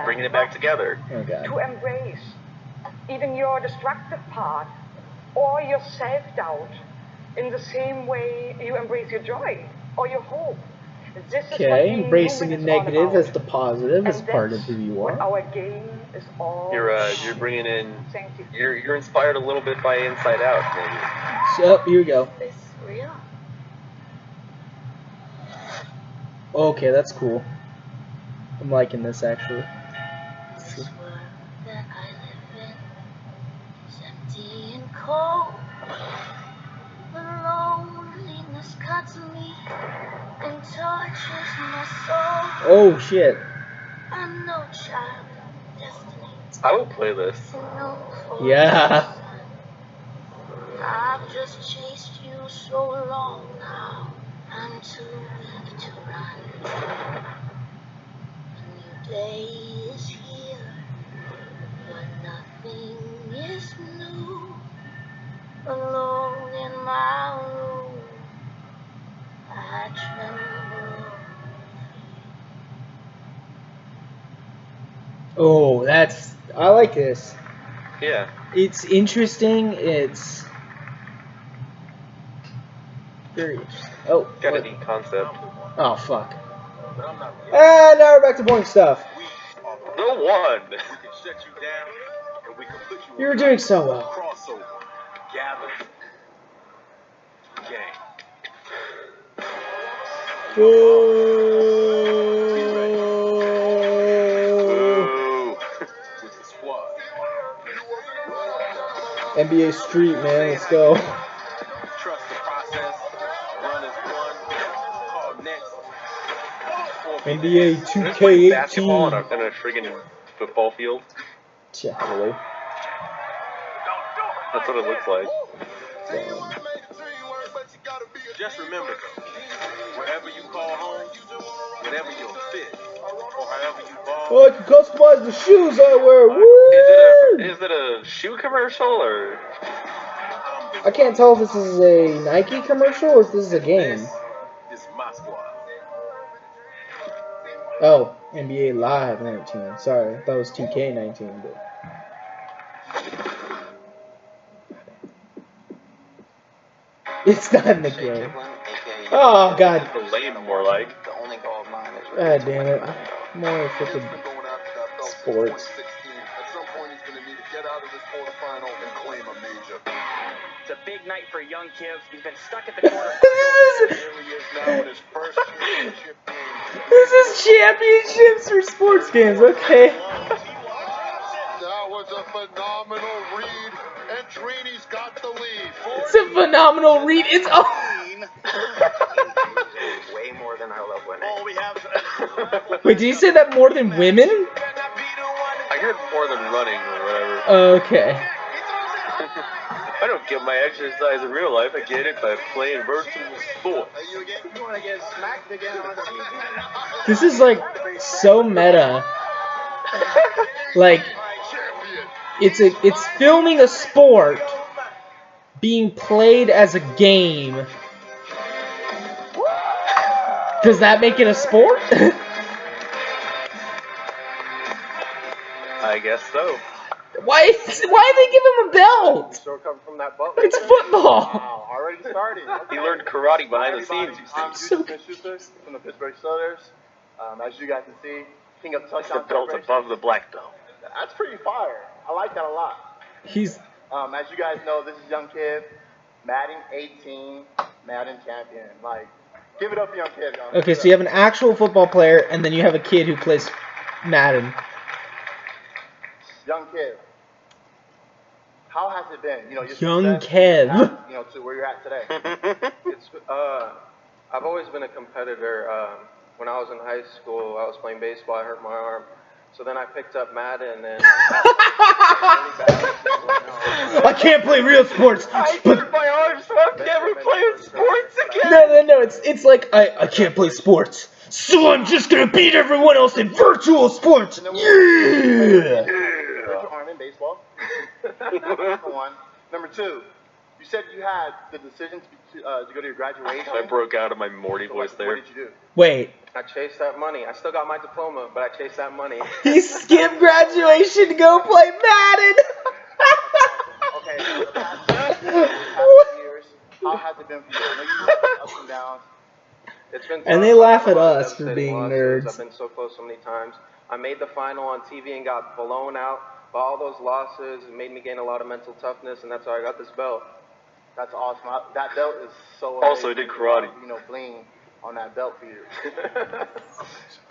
Bringing it back together. To embrace even your destructive part or your self-doubt in the same way you embrace your joy or your hope. Okay, embracing the negative as the positive is part of who you are. Our game is all you're bringing in. You're inspired a little bit by Inside Out, maybe. So here we go. Is this real? Okay, that's cool. I'm liking this actually. This world that I live in is empty and cold. The loneliness cuts me and touches my soul. Oh shit. I'm no child of destiny. I will play this. Yeah. I've just chased you so long now. I'm too weak to run. A new day is here, but nothing is new. Alone in my room, I tremble. Oh, I like this. Yeah. It's interesting. It's very interesting. Oh. Got a neat concept. Oh, fuck. And now we're back to boring stuff. The one. You were doing so well. NBA Street, man, let's go. Trust the process. Run as one. Call next. NBA 2K18. Basketball in a friggin' football field. Yeah, really. That's what it looks like. Just remember, wherever you call home, whatever your fit, or however you ball. Oh, I can customize the shoes I wear. Woo! Is it a shoe commercial or? I can't tell if this is a Nike commercial or if this is a game. This is my squad. Oh, NBA Live 19. Sorry, I thought it was 2K19, but. It's not in the game. Oh, God. The lame, more like. God damn it. More freaking sports. It's a big night for young Kiv. He's been stuck at the corner. This is championships for sports games, okay. That was a phenomenal read, and Trini's got the lead. It's a phenomenal read. It's way more than I love winning. All we have. Wait, did you say that more than women? I heard more than running or whatever. Okay. I don't get my exercise in real life. I get it by playing virtual sports. You want to get smacked again on TV? This is like so meta. Like it's filming a sport being played as a game. Does that make it a sport? I guess so. Why they give him a belt? Still coming from that butt. It's football. Wow, already starting. He learned karate behind the scenes. I'm Houston Schuster from the Pittsburgh Steelers. As you guys can see, king of touchdown. The belt above the black belt. That's pretty fire. I like that a lot. He's. As you guys know, this is Young Kid, Madden 18, Madden champion. Like, give it up for Young Kid. Okay, so you have an actual football player, and then you have a kid who plays Madden. Young Kid. How has it been? You know, Young Kev. You know, to where you're at today. It's I've always been a competitor. When I was in high school, I was playing baseball. I hurt my arm, so then I picked up Madden and. I can't play real sports. I hurt my arm, so I'm never playing sports again. No. It's like I can't play sports, so I'm just gonna beat everyone else in virtual sports. Yeah. Hurt your arm in baseball. Number one. Number two, you said you had the decision to go to your graduation. I broke out of my Morty voice there. What did you do? Wait. I chased that money. I still got my diploma, but I chased that money. He skipped graduation to go play Madden. Okay. So the past years, how has it been for you? I know you had ups and downs. It's been and they laugh at us for being nerds. I've been so close so many times. I made the final on TV and got blown out. But all those losses made me gain a lot of mental toughness, and that's how I got this belt. That's awesome. That belt is so also amazing. did karate. You know, bling on that belt for you.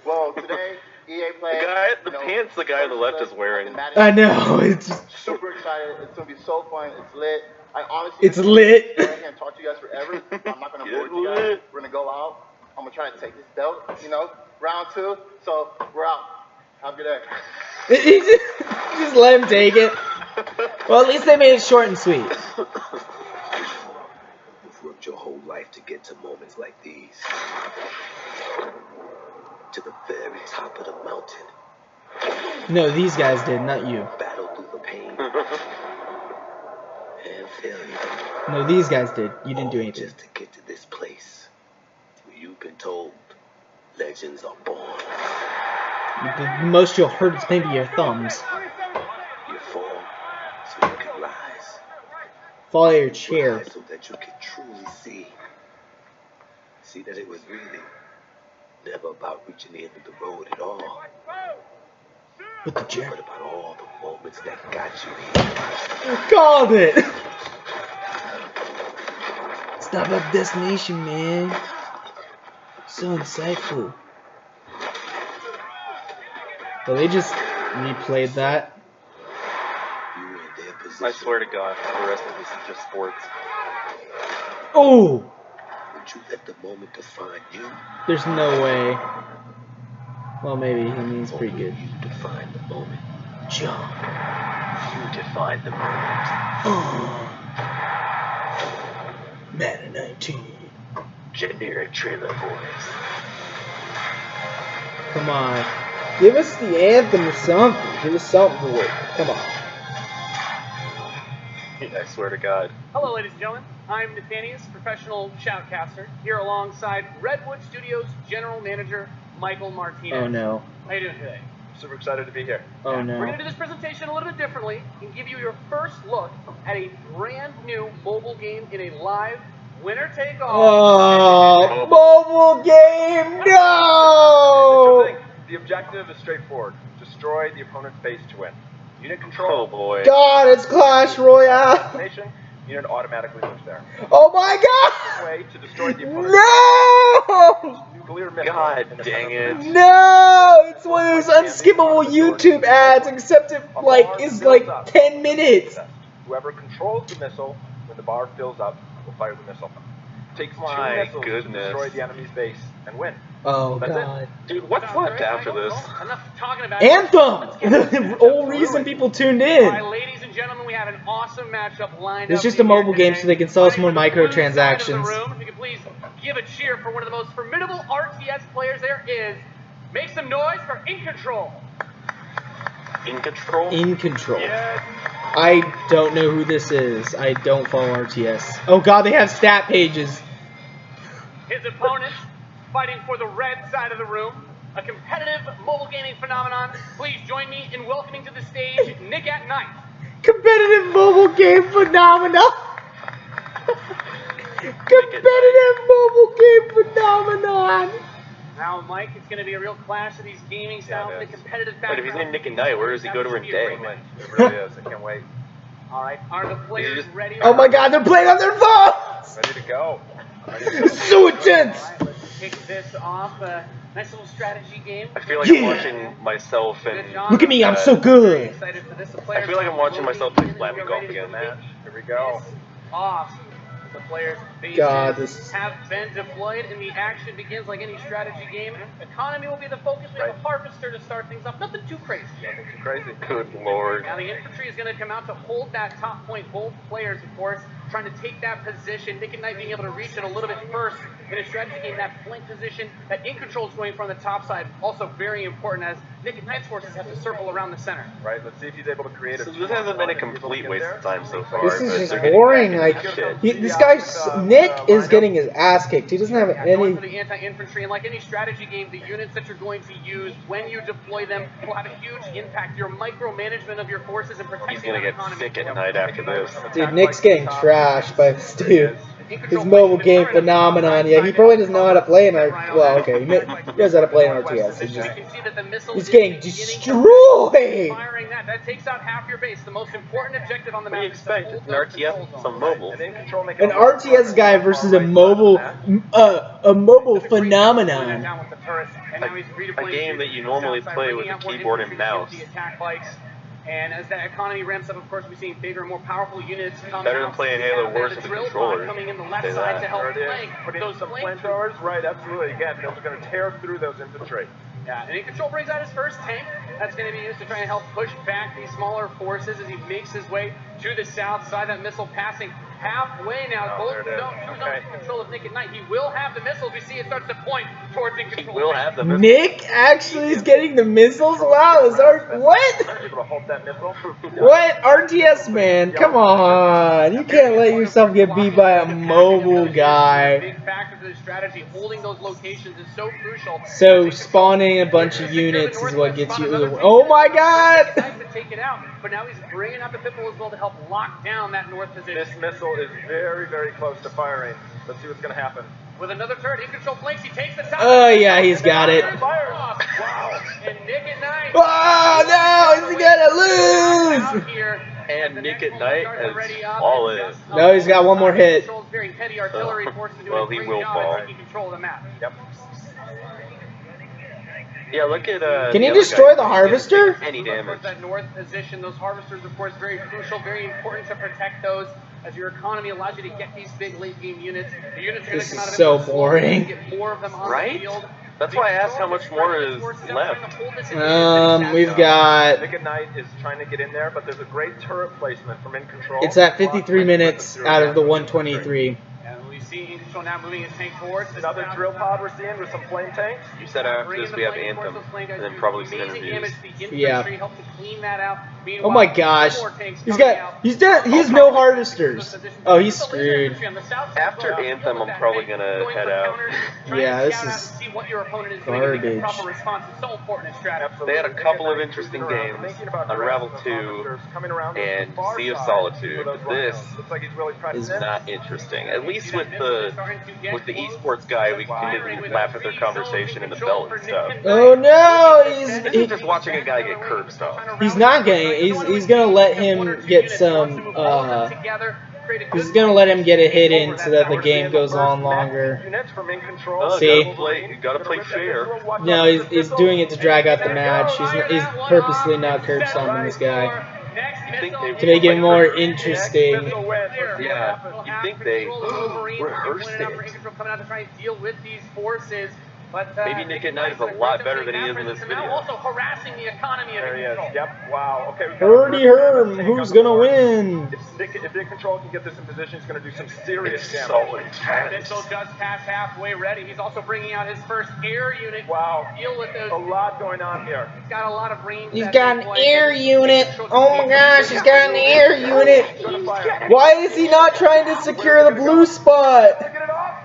Well, today, EA Play. The pants the guy on the left is wearing. I know. It's just super excited. It's going to be so fun. It's lit. I honestly. It's lit. I can't talk to you guys forever. I'm not going to bore you guys. We're going to go out. I'm going to try to take this belt, you know, round 2. So, we're out. Have a good day. Just let him take it. Well, at least they made it short and sweet. You've worked your whole life to get to moments like these. To the very top of the mountain. No, these guys did, not you. Battle through the pain. And failure. No, these guys did. You didn't do anything. Just to get to this place. Where you've been told legends are born. The most you'll hurt is maybe your thumbs. You fall so you can rise. Fall out of your chair. Rise so that you can truly see. See that it was really never about reaching the end of the road at all. But the chair. But about all the moments that got you here. You called it! It's not about destination, man. So insightful. Well, they just replayed that. I swear to God, the rest of this is just sports. Oh! Would you let the moment define you? There's no way. Well, maybe. I mean, he's pretty good. You define the moment. John. You define the moment. Madden 19. Generic trailer voice. Come on. Give us the anthem or something. Give us something to work. Come on. I swear to God. Hello, ladies and gentlemen. I'm Nathanius, professional shoutcaster, here alongside Redwood Studios General Manager Michael Martinez. Oh no. How you doing today? Super excited to be here. Oh no. We're going to do this presentation a little bit differently and give you your first look at a brand new mobile game in a live winner-take-all. Oh, mobile game, no! The objective is straightforward. Destroy the opponent's base to win. Unit control. Oh boy. God, it's Clash Royale. Nation, unit automatically moves there. Oh my god! Way to destroy the opponent's No! nuclear missile. God dang it. No! It's one of those unskippable YouTube ads, except it is like 10 minutes. Whoever controls the missile, when the bar fills up, will fire the missile. Takes My 2 missiles goodness. to destroy the enemy's base and win. Oh That's god. it. Dude, what's left after this? Enough talking about Anthem! The whole reason people tuned All in. right, ladies and gentlemen, we have an awesome matchup lined It's up just a here mobile game today. so they can sell us more Fighting for the blue side of the microtransactions. room, if you could please give a cheer for one of the most formidable RTS players there is. Make some noise for In Control. In Control? In Control. Yes. I don't know who this is. I don't follow RTS. Oh god, they have stat pages. His opponents fighting for the red side of the room, a competitive mobile gaming phenomenon. Please join me in welcoming to the stage Nick at Night. Competitive mobile game phenomenon. Competitive mobile game phenomenon. Now, Mike, it's going to be a real clash of these gaming styles, the competitive Wait, background. if he's named Nick and Night, where does he go to in day? It really is. I can't wait. All right, are the players ready? Oh my god, they're playing on their phones! Ready to go. So intense! All right, let's kick this off. Nice little strategy game. I feel like I'm watching myself and... Look at me, I'm so good! Excited for this. The I players feel like I'm watching myself play Flappy Golf again. Here we go. Off. The players' bases God, this- have been deployed, and the action begins like any strategy game. Economy will be the focus. We have a harvester to start things off. Nothing too crazy. Nothing too crazy. Good lord. Now the infantry is going to come out to hold that top point. Both players, of course, trying to take that position. Nick and Knight being able to reach it a little bit first in a strategy game. That flank position that In Control is going from the top side, also very important as Nick and Knight's forces have to circle around the center. Right, let's see if he's able to create a... So this hasn't been a complete waste of time so far. This is but just they're getting boring. back Like, into shit. this guy, Nick, is getting his ass kicked. He doesn't have Going for any. the anti-infantry, and like any strategy game, the units that you're going to use when you deploy them will have a huge impact. Your micromanagement of your forces and protecting He's gonna their get economy. sick at night after this. Dude, Nick's getting trashed by this dude. His mobile game phenomenon. Yeah, he probably doesn't know how to play in well, okay, he knows how to play in RTS. He's getting destroyed. Firing that takes out half your base. The most important objective on the What do you map. expect? It's an RTS, it's on mobile. An RTS guy versus a mobile phenomenon. A game that you normally play with a keyboard and mouse. And as that economy ramps up, of course, we're seeing bigger and more powerful units come Better than out. playing Halo There's worse a with a drill controller. pod coming in the left Say side that. to help There it is. flank. Put in Those some flank flamethrowers, right, absolutely. Again, those are going to tear through those infantry. Yeah, and In Control brings out his first tank. That's going to be used to try and help push back these smaller forces as he makes his way to the south side. That missile passing halfway now. Oh, Both there it is. don't Okay. lose control of Nick at Night. He will have the missiles. We see it starts to point towards In Control. He will have the missile. Nick actually is getting the missiles? Wow, is what? Able to hold that missile. What? RTS, man, come on. You can't let yourself get beat by a mobile guy. Big factor to the strategy. Holding those locations is so crucial. So spawning a bunch of units is what gets you. Oh my god! Nice to take it out, but now he's bringing out the Pitbull as well to help lock down that north position. This missile is very, very close to firing. Let's see what's going to happen. With another turret, In Control flanks. He takes the top. Oh yeah, he's got it. Wow. And Nick at Night. Oh no, he's gonna lose! Here. And Nick at Night is all in. No, he's got one more hit. Very heavy artillery force to do Well, a he great will job fall. at taking control of the map. Yep. Yeah, look at Can the he other destroy guy. the He harvester? didn't take any Of course, damage. that north position, those harvesters, of course, very crucial, very important to protect those, as your economy allows you to get these big late game units. The units are going to This come out is of so it slow, boring. get more of them on Right? the field. That's why I asked how much more is left. We've got. Nick at Night is trying to get in there, but there's a great turret placement from In Control. It's at 53 minutes out of the 123. And we see In Control now moving his tank towards this Another drill pod we're seeing with some flame tanks. You said after this we have Anthem, and then probably some interviews. Yeah. Help to clean that out. Oh my gosh. He's has no harvesters. Oh, he's screwed. After Anthem, I'm probably gonna head out. Yeah, this is garbage. They had a couple of interesting games, Unravel 2 and Sea of Solitude. This is not interesting. At least with the esports guy, we can continue to laugh at their conversation in the belt and stuff. Oh no, This is just watching a guy get curb stomped. he's not getting. He's gonna let him get some He's gonna let him get a hit in so that the game goes on longer. See? You gotta play fair. No, he's doing it to drag out the match. He's purposely not curb stomping this guy to make it more interesting. Yeah, you think they rehearsed it. Coming out to try and deal with these forces. But, maybe Nick at Night is a lot better than he is in this video. Also harassing the economy of There he is. Yep. Wow. Okay. Herdy Herm, who's gonna win? If Nick Control can get this in position, he's gonna do some serious damage. So intense. Missile just past halfway ready. He's also bringing out his first air unit. Wow. To deal with those. A lot going on here. He's got a lot of range. He's got an air unit. Oh my gosh, he's got an air unit. Why is he not trying to secure the blue spot?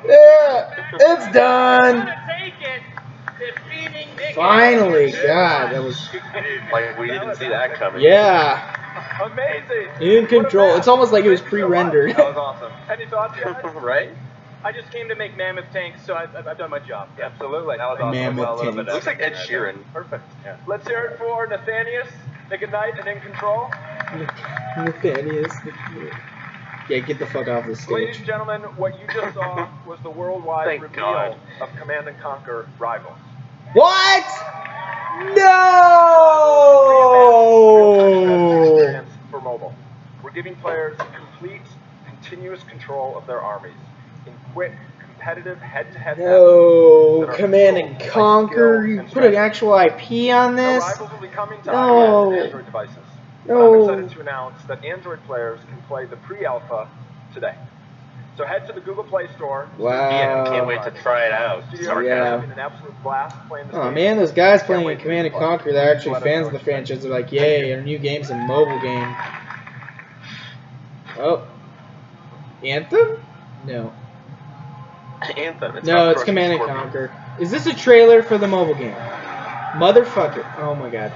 Yeah, it's done. Finally, God, that was like we didn't see that coming. Yeah. Amazing. In control. It's almost like it was pre-rendered. That was awesome. Any thoughts, guys? Right? I just came to make mammoth tanks, so I've done my job. Absolutely. That was awesome. Mammoth tanks. Looks like Ed Sheeran. Perfect. Yeah. Let's hear it for Nathanius, Nick at Night, and In Control. Nathanius. Yeah, get the fuck off the stage. Ladies and gentlemen, what you just saw was the worldwide reveal of Command & Conquer Rivals. What? No! For mobile. We're giving players complete, continuous control of their armies in quick, competitive, head-to-head No, Command & Conquer. You put an actual IP on this? Rivals will be coming to No. iOS and Android devices. No. I'm excited to announce that Android players can play the pre-alpha today. So head to the Google Play Store. Wow. Yeah, can't wait to try it out. Yeah. An absolute blast playing this Oh game. man, those guys playing Command & Conquer, they're actually fans of the franchise. They're like, yay, our new game's a mobile game. Oh. Anthem? No. Anthem. No, it's Command & Conquer. Is this a trailer for the mobile game? Motherfucker. Oh my god.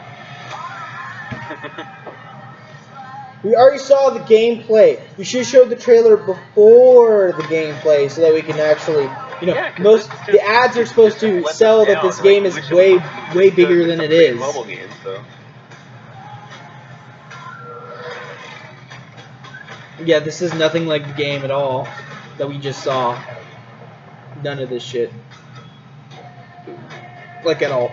We already saw the gameplay. We should have showed the trailer before the gameplay so that we can actually, you know, the ads are supposed to sell that this game is way bigger than it is. Mobile game, so. Yeah, this is nothing like the game at all that we just saw. None of this shit. Like at all.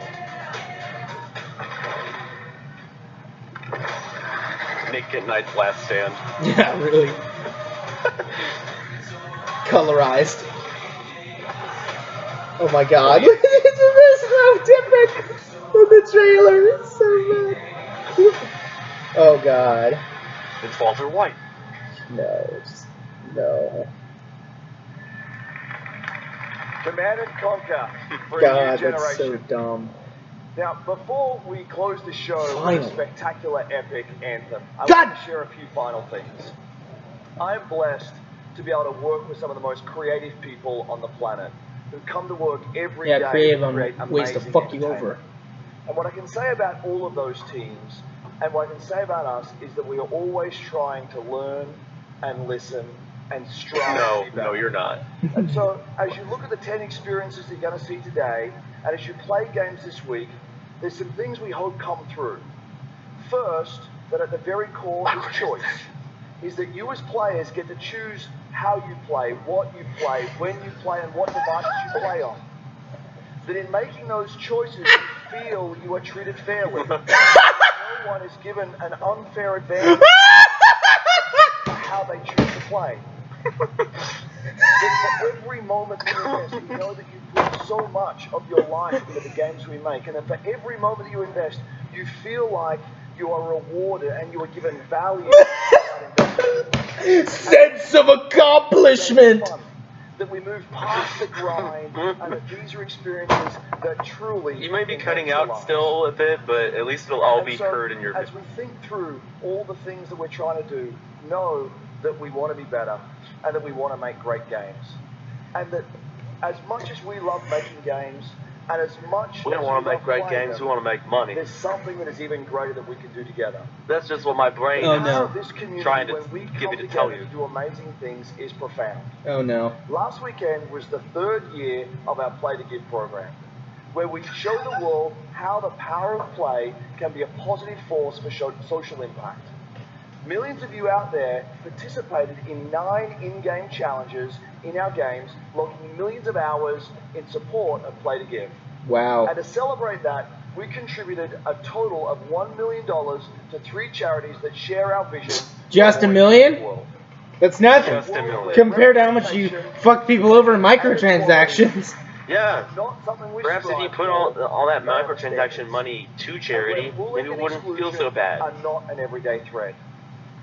Nick at Night's last stand. Yeah, really. Colorized. Oh my god. This is so different from the trailer. It's so bad. Oh god. It's Walter White. No, just no. Command & Conquer for a new God, generation. that's so dumb. Now, before we close the show with a spectacular, epic anthem, I want to share a few final things. I am blessed to be able to work with some of the most creative people on the planet who come to work every day creative to create ways to amazing fuck you over. And what I can say about all of those teams, and what I can say about us, is that we are always trying to learn and listen and strive. No, you're not. And so, as you look at the 10 experiences that you're going to see today, and as you play games this week, there's some things we hope come through. First, that at the very core is choice. Is that you as players get to choose how you play, what you play, when you play, and what devices you play on. That in making those choices, you feel you are treated fairly. No one is given an unfair advantage to how they choose to play. That for every moment that you invest, you know that you put so much of your life into the games we make, and that for every moment that you invest, you feel like you are rewarded and you are given value. Sense of accomplishment. That we move past the grind, and that these are experiences that truly. You may be cutting out still a bit, but at least it'll all be heard in your. As we think through all the things that we're trying to do, know that we want to be better, and that we want to make great games, and that as much as we love making games, and as much we don't want to make great games, we want to make money. There's something that is even greater that we can do together. That's just what my brain is This community, trying to when we give come you to tell together you. to do amazing things, is profound. Oh no. Last weekend was the 3rd year of our Play to Give program, where we show the world how the power of play can be a positive force for social impact. Millions of you out there participated in 9 in-game challenges in our games, logging millions of hours in support of Play to Give. Wow. And to celebrate that, we contributed a total of $1 million to 3 charities that share our vision. Just $1 million? That's nothing. Just $1 million. Compared to how much you fuck people over in microtransactions. Yeah. Perhaps if you put all that microtransaction money to charity, maybe it wouldn't feel so bad. Are not an everyday threat.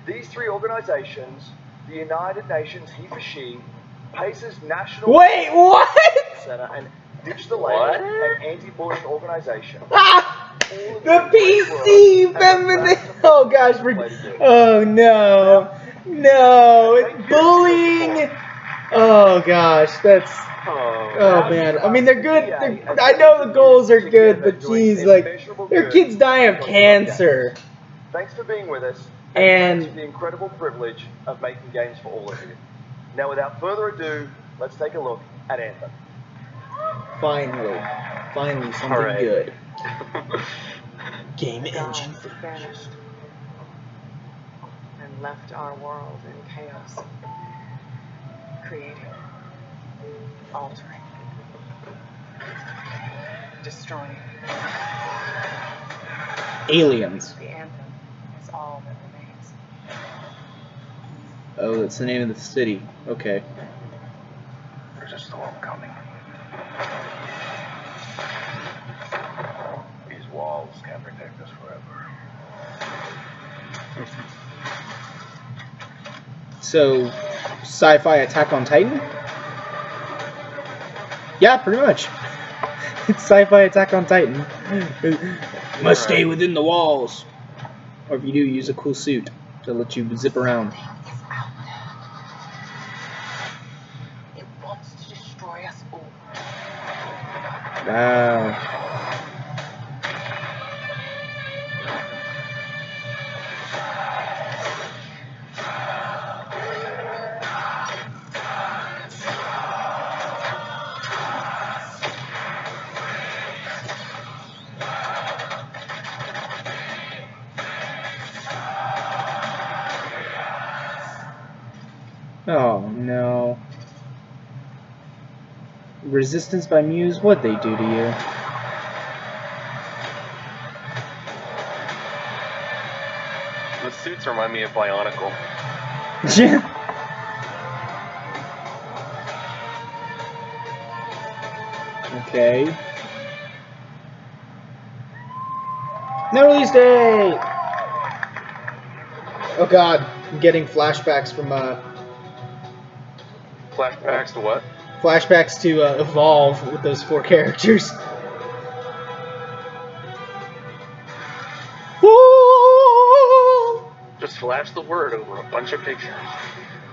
These 3 organizations, the United Nations He for She, Pace's National... Wait, what? Center, and Ditch the Label, an anti-bullying organization. The PC feminist. Oh gosh, oh no, bullying. Oh gosh, that's. Oh man, I mean they're good. I know the goals are good, but geez, like their kids die of cancer. Thanks for being with us, and the incredible privilege of making games for all of you. Now, without further ado, let's take a look at Anthem. Finally something good. Game engine vanished and left our world in chaos, creating, altering, destroying. Aliens. The anthem is all that remains. Oh, that's the name of the city. Okay. There's a storm coming. These walls can't protect us forever. So, sci-fi Attack on Titan? Yeah, pretty much. It's sci-fi Attack on Titan. Must stay within the walls. Or if you do, use a cool suit to let you zip around. It wants to destroy us all. Wow. Oh no. Resistance by Muse, what'd they do to you? The suits remind me of Bionicle. Okay. No release date! Oh god, I'm getting flashbacks from Flashbacks to what? Flashbacks to Evolve with those 4 characters. Just flash the word over a bunch of pictures.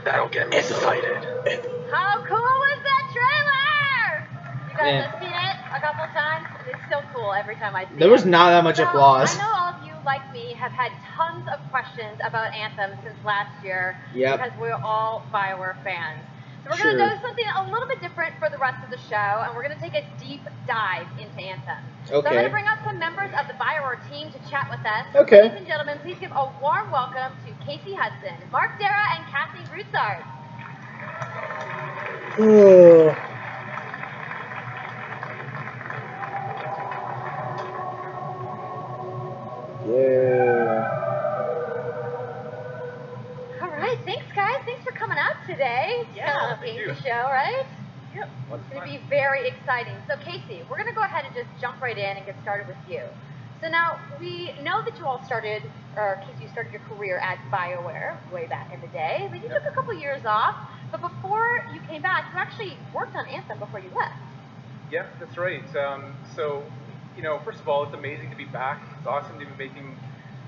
That'll get me excited. How cool was that trailer? You guys have seen it a couple times, and it's still cool every time I see it. There was not that much applause. I know all of you, like me, have had tons of questions about Anthem since last year because we're all BioWare fans. So we're going to do something a little bit different for the rest of the show, and we're going to take a deep dive into Anthem. So I'm going to bring up some members of the BioWare team to chat with us. Okay. Ladies and gentlemen, please give a warm welcome to Casey Hudson, Mark Dara, and Kathy Broussard. Oh. Yeah. All right, thanks guys. Thanks for coming out today. Yeah, thank you. Show, right? Yep. It's going to be very exciting. So Casey, we're going to go ahead and just jump right in and get started with you. So now, we know that you all started, or Casey, you started your career at BioWare way back in the day. But you took a couple years off, but before you came back, you actually worked on Anthem before you left. Yeah, that's right. So, you know, first of all, it's amazing to be back. It's awesome to be making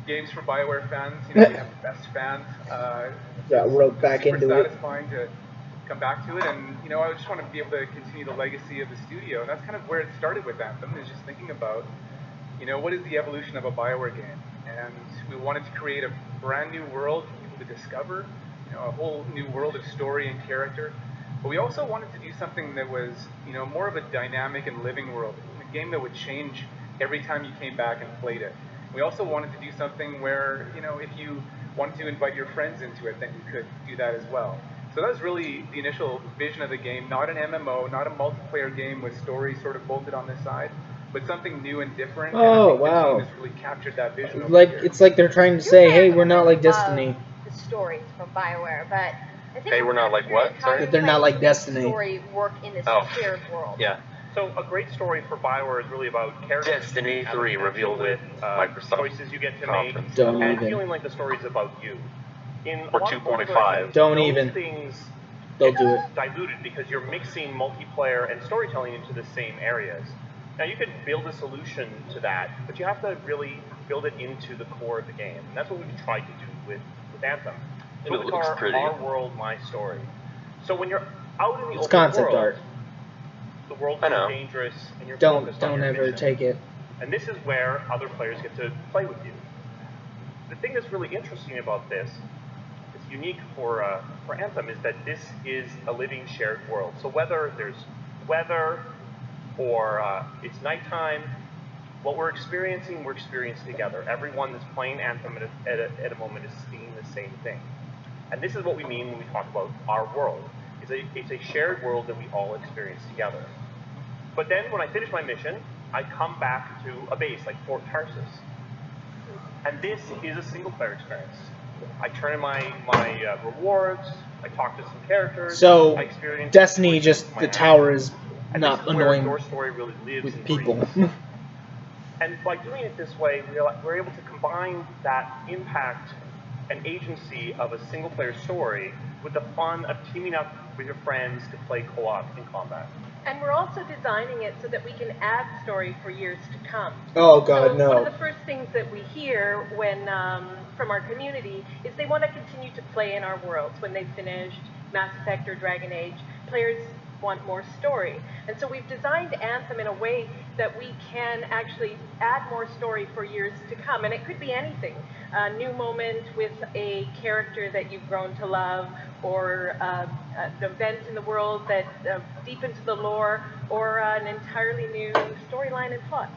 games for BioWare fans. You know, we have the best fans. Got roped back into it. It's satisfying to come back to it, and you know, I just want to be able to continue the legacy of the studio, and that's kind of where it started with Anthem. Is just thinking about, you know, what is the evolution of a BioWare game, and we wanted to create a brand new world for people to discover, you know, a whole new world of story and character. But we also wanted to do something that was, you know, more of a dynamic and living world, a game that would change every time you came back and played it. We also wanted to do something where, you know, if you wanted to invite your friends into it, then you could do that as well. So that was really the initial vision of the game, not an MMO, not a multiplayer game with stories sort of bolted on the side, but something new and different. Oh, and I think wow. the team has really captured that vision. Like it's like they're trying to say, hey, we're not like Destiny. The stories from BioWare, but I think hey, we're not like what? Sorry? That they're not like Destiny. Story work in this shared world. Yeah. So a great story for BioWare is really about characters. Destiny 3 revealed with Microsoft choices you get to make, Don't and even. feeling like the story's about you. In Or a lot of 2.5. Don't those even. Things They'll do it. diluted because you're mixing multiplayer and storytelling into the same areas. Now you could build a solution to that, but you have to really build it into the core of the game. And that's what we've tried to do with Anthem. It looks pretty. Our world, my story. So when you're out in the It's open concept world, art. the world's dangerous and you're Don't focused on your ever mission. take it. And this is where other players get to play with you. The thing that's really interesting about this, it's unique for Anthem, is that this is a living shared world. So whether there's weather or it's nighttime, what we're experiencing together. Everyone that's playing Anthem at a moment is seeing the same thing. And this is what we mean when we talk about our world. It's a shared world that we all experience together. But then when I finish my mission, I come back to a base like Fort Tarsus. And this is a single player experience. I turn in my rewards, I talk to some characters. So I experience Destiny, just the tower is and not this is where annoying your story really lives with and people. breathes. And by doing it this way, we're able to combine that impact and agency of a single player story with the fun of teaming up with your friends to play co-op in combat. And we're also designing it so that we can add story for years to come. Oh, God, so no. One of the first things that we hear when from our community is they want to continue to play in our worlds. When they've finished Mass Effect or Dragon Age, players want more story. And so we've designed Anthem in a way that we can actually add more story for years to come. And it could be anything. A new moment with a character that you've grown to love, or an event in the world that deepens the lore, or an entirely new storyline and plot.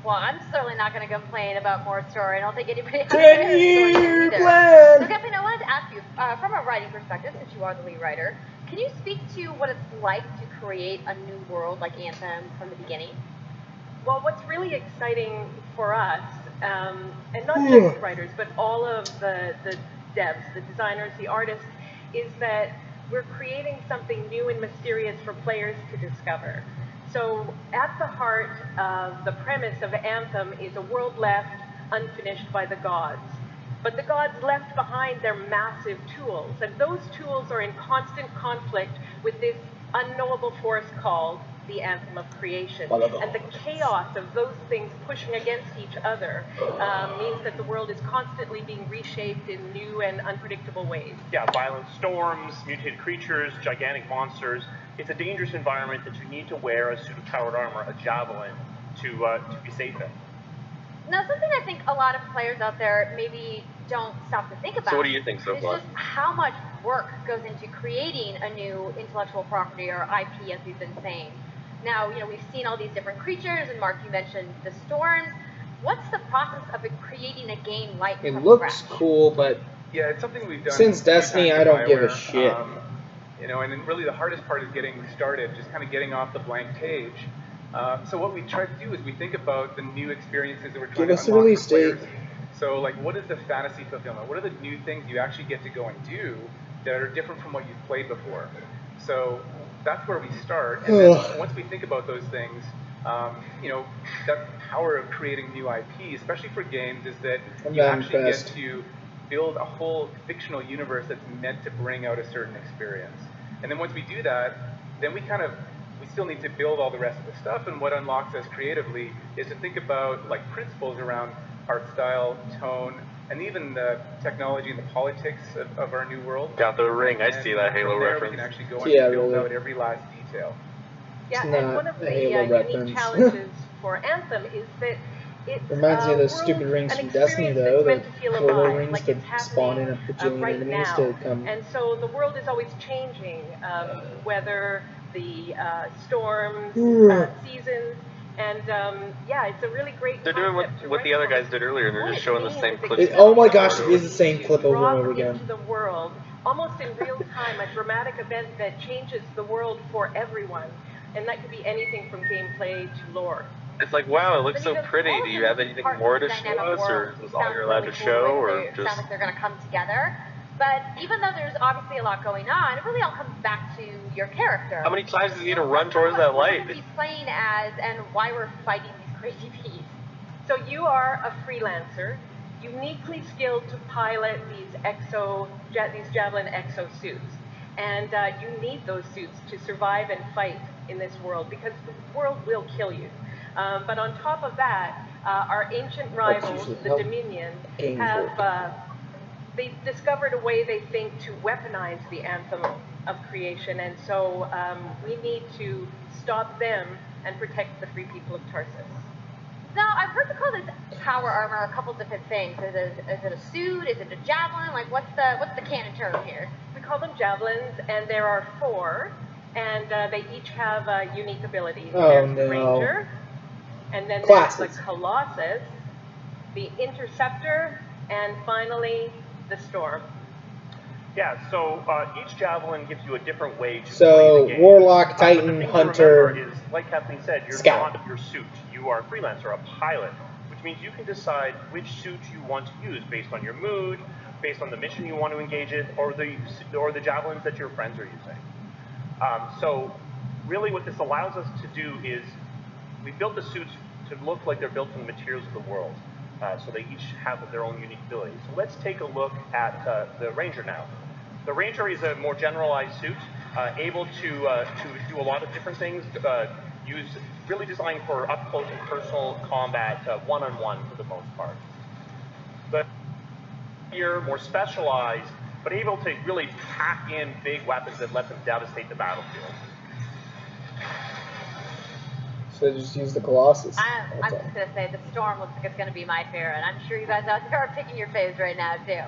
Well, I'm certainly not going to complain about more story. I don't think anybody has 10-year either. plan! So, Kathleen, I wanted to ask you, from a writing perspective, since you are the lead writer, can you speak to what it's like to create a new world like Anthem from the beginning? Well, what's really exciting for us, and not just writers, but all of the devs, the designers, the artists, is that we're creating something new and mysterious for players to discover. So at the heart of the premise of Anthem is a world left unfinished by the gods. But the gods left behind their massive tools, and those tools are in constant conflict with this unknowable force called the Anthem of Creation. And the chaos of those things pushing against each other means that the world is constantly being reshaped in new and unpredictable ways. Yeah, violent storms, mutated creatures, gigantic monsters. It's a dangerous environment that you need to wear a suit of powered armor, a javelin, to be safe in. Now, something I think a lot of players out there maybe don't stop to think about. So what do you think so far? Is just how much work goes into creating a new intellectual property or IP, as we've been saying. Now, you know, we've seen all these different creatures, and Mark, you mentioned the storms. What's the process of creating a game like It from looks scratch? cool, but yeah, it's something we've done since Destiny, I don't give a BioWare. shit. You know, and then really the hardest part is getting started, just kind of getting off the blank page. So what we try to do is we think about the new experiences that we're trying Give to us a unlock release for players. date. So like, what is the fantasy fulfillment? What are the new things you actually get to go and do that are different from what you've played before? So that's where we start. And then once we think about those things, you know, that power of creating new IP, especially for games, is that you actually get to build a whole fictional universe that's meant to bring out a certain experience. And then once we do that, then we still need to build all the rest of the stuff, and what unlocks us creatively is to think about like principles around art style, tone, and even the technology and the politics of our new world. Got the ring, I see that Halo reference. We can actually go and build out every last detail. Yeah, It's and not one of the a Halo unique reference. challenges for Anthem is that it's Reminds me of those world, stupid rings an from Destiny, experience though, that's the meant to feel Halo alive, rings like that it's spawn in a happening, bajillion right enemies now. to come. And so the world is always changing, weather, the storms, seasons, And yeah, it's a really great. They're doing what the other guys did earlier, and they're just showing the same clips. Oh my gosh, it is the same clip over and over again. Into the world, almost in real time, a dramatic event that changes the world for everyone, and that could be anything from gameplay to lore. It's like, wow, it looks so pretty. Do you have anything more to show us, or is this all you're allowed to show, or just? Sounds like they're going to come together. But even though there's obviously a lot going on, it really all comes back to your character. How many times does he need to run towards that light? What are we playing as, and why we're fighting these crazy bees? So you are a freelancer, uniquely skilled to pilot these Javelin exo suits, and you need those suits to survive and fight in this world because the world will kill you. But on top of that, our ancient rivals, the Dominion, have they discovered a way they think to weaponize the Anthem of creation, and so we need to stop them and protect the free people of Tarsus. Now, I've heard them call this power armor a couple different things. Is it a suit? Is it a javelin? Like, what's the canon term here? We call them javelins, and there are 4, and they each have a unique ability. There's the Ranger, and then there's the Colossus, the Interceptor, and finally the Storm. Yeah, so each Javelin gives you a different way to play the game. Warlock, Titan, the Hunter, is, like Kathleen said, you're Scout. not your suit. You are a freelancer, a pilot, which means you can decide which suit you want to use based on your mood, based on the mission you want to engage in, or the javelins that your friends are using. So really what this allows us to do is we built the suits to look like they're built from the materials of the world. So they each have their own unique abilities. So let's take a look at the Ranger now. The Ranger is a more generalized suit, able to do a lot of different things, really designed for up-close and personal combat, one-on-one for the most part. But here, more specialized, but able to really pack in big weapons that let them devastate the battlefield. So just use the Colossus. I'm just going to say the Storm looks like it's going to be my favorite. I'm sure you guys out there are picking your faves right now, too.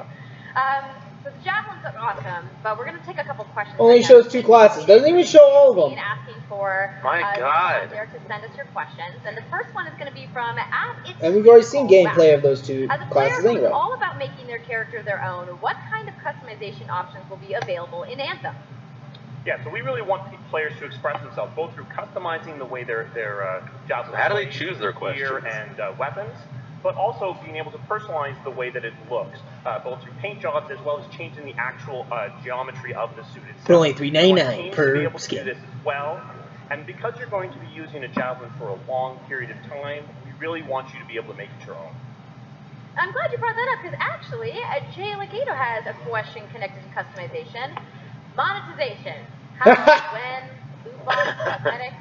So the Javelins look awesome, but we're going to take a couple questions. Only shows 2 classes. Doesn't even show all of them. Asking for there to send us your questions. And the first one is going to be from And we've already seen gameplay of those 2 classes anyway. It's all about making their character their own. What kind of customization options will be available in Anthem? Yeah, so we really want players to express themselves, both through customizing the way their javelins How do they choose their questions? And weapons, but also being able to personalize the way that it looks, both through paint jobs as well as changing the actual geometry of the suit itself. For only $3.99 per skin. To do this as well, and because you're going to be using a javelin for a long period of time, we really want you to be able to make it your own. I'm glad you brought that up, because actually, Jay Legato has a question connected to customization. Monetization. How, when, loot box, cosmetics?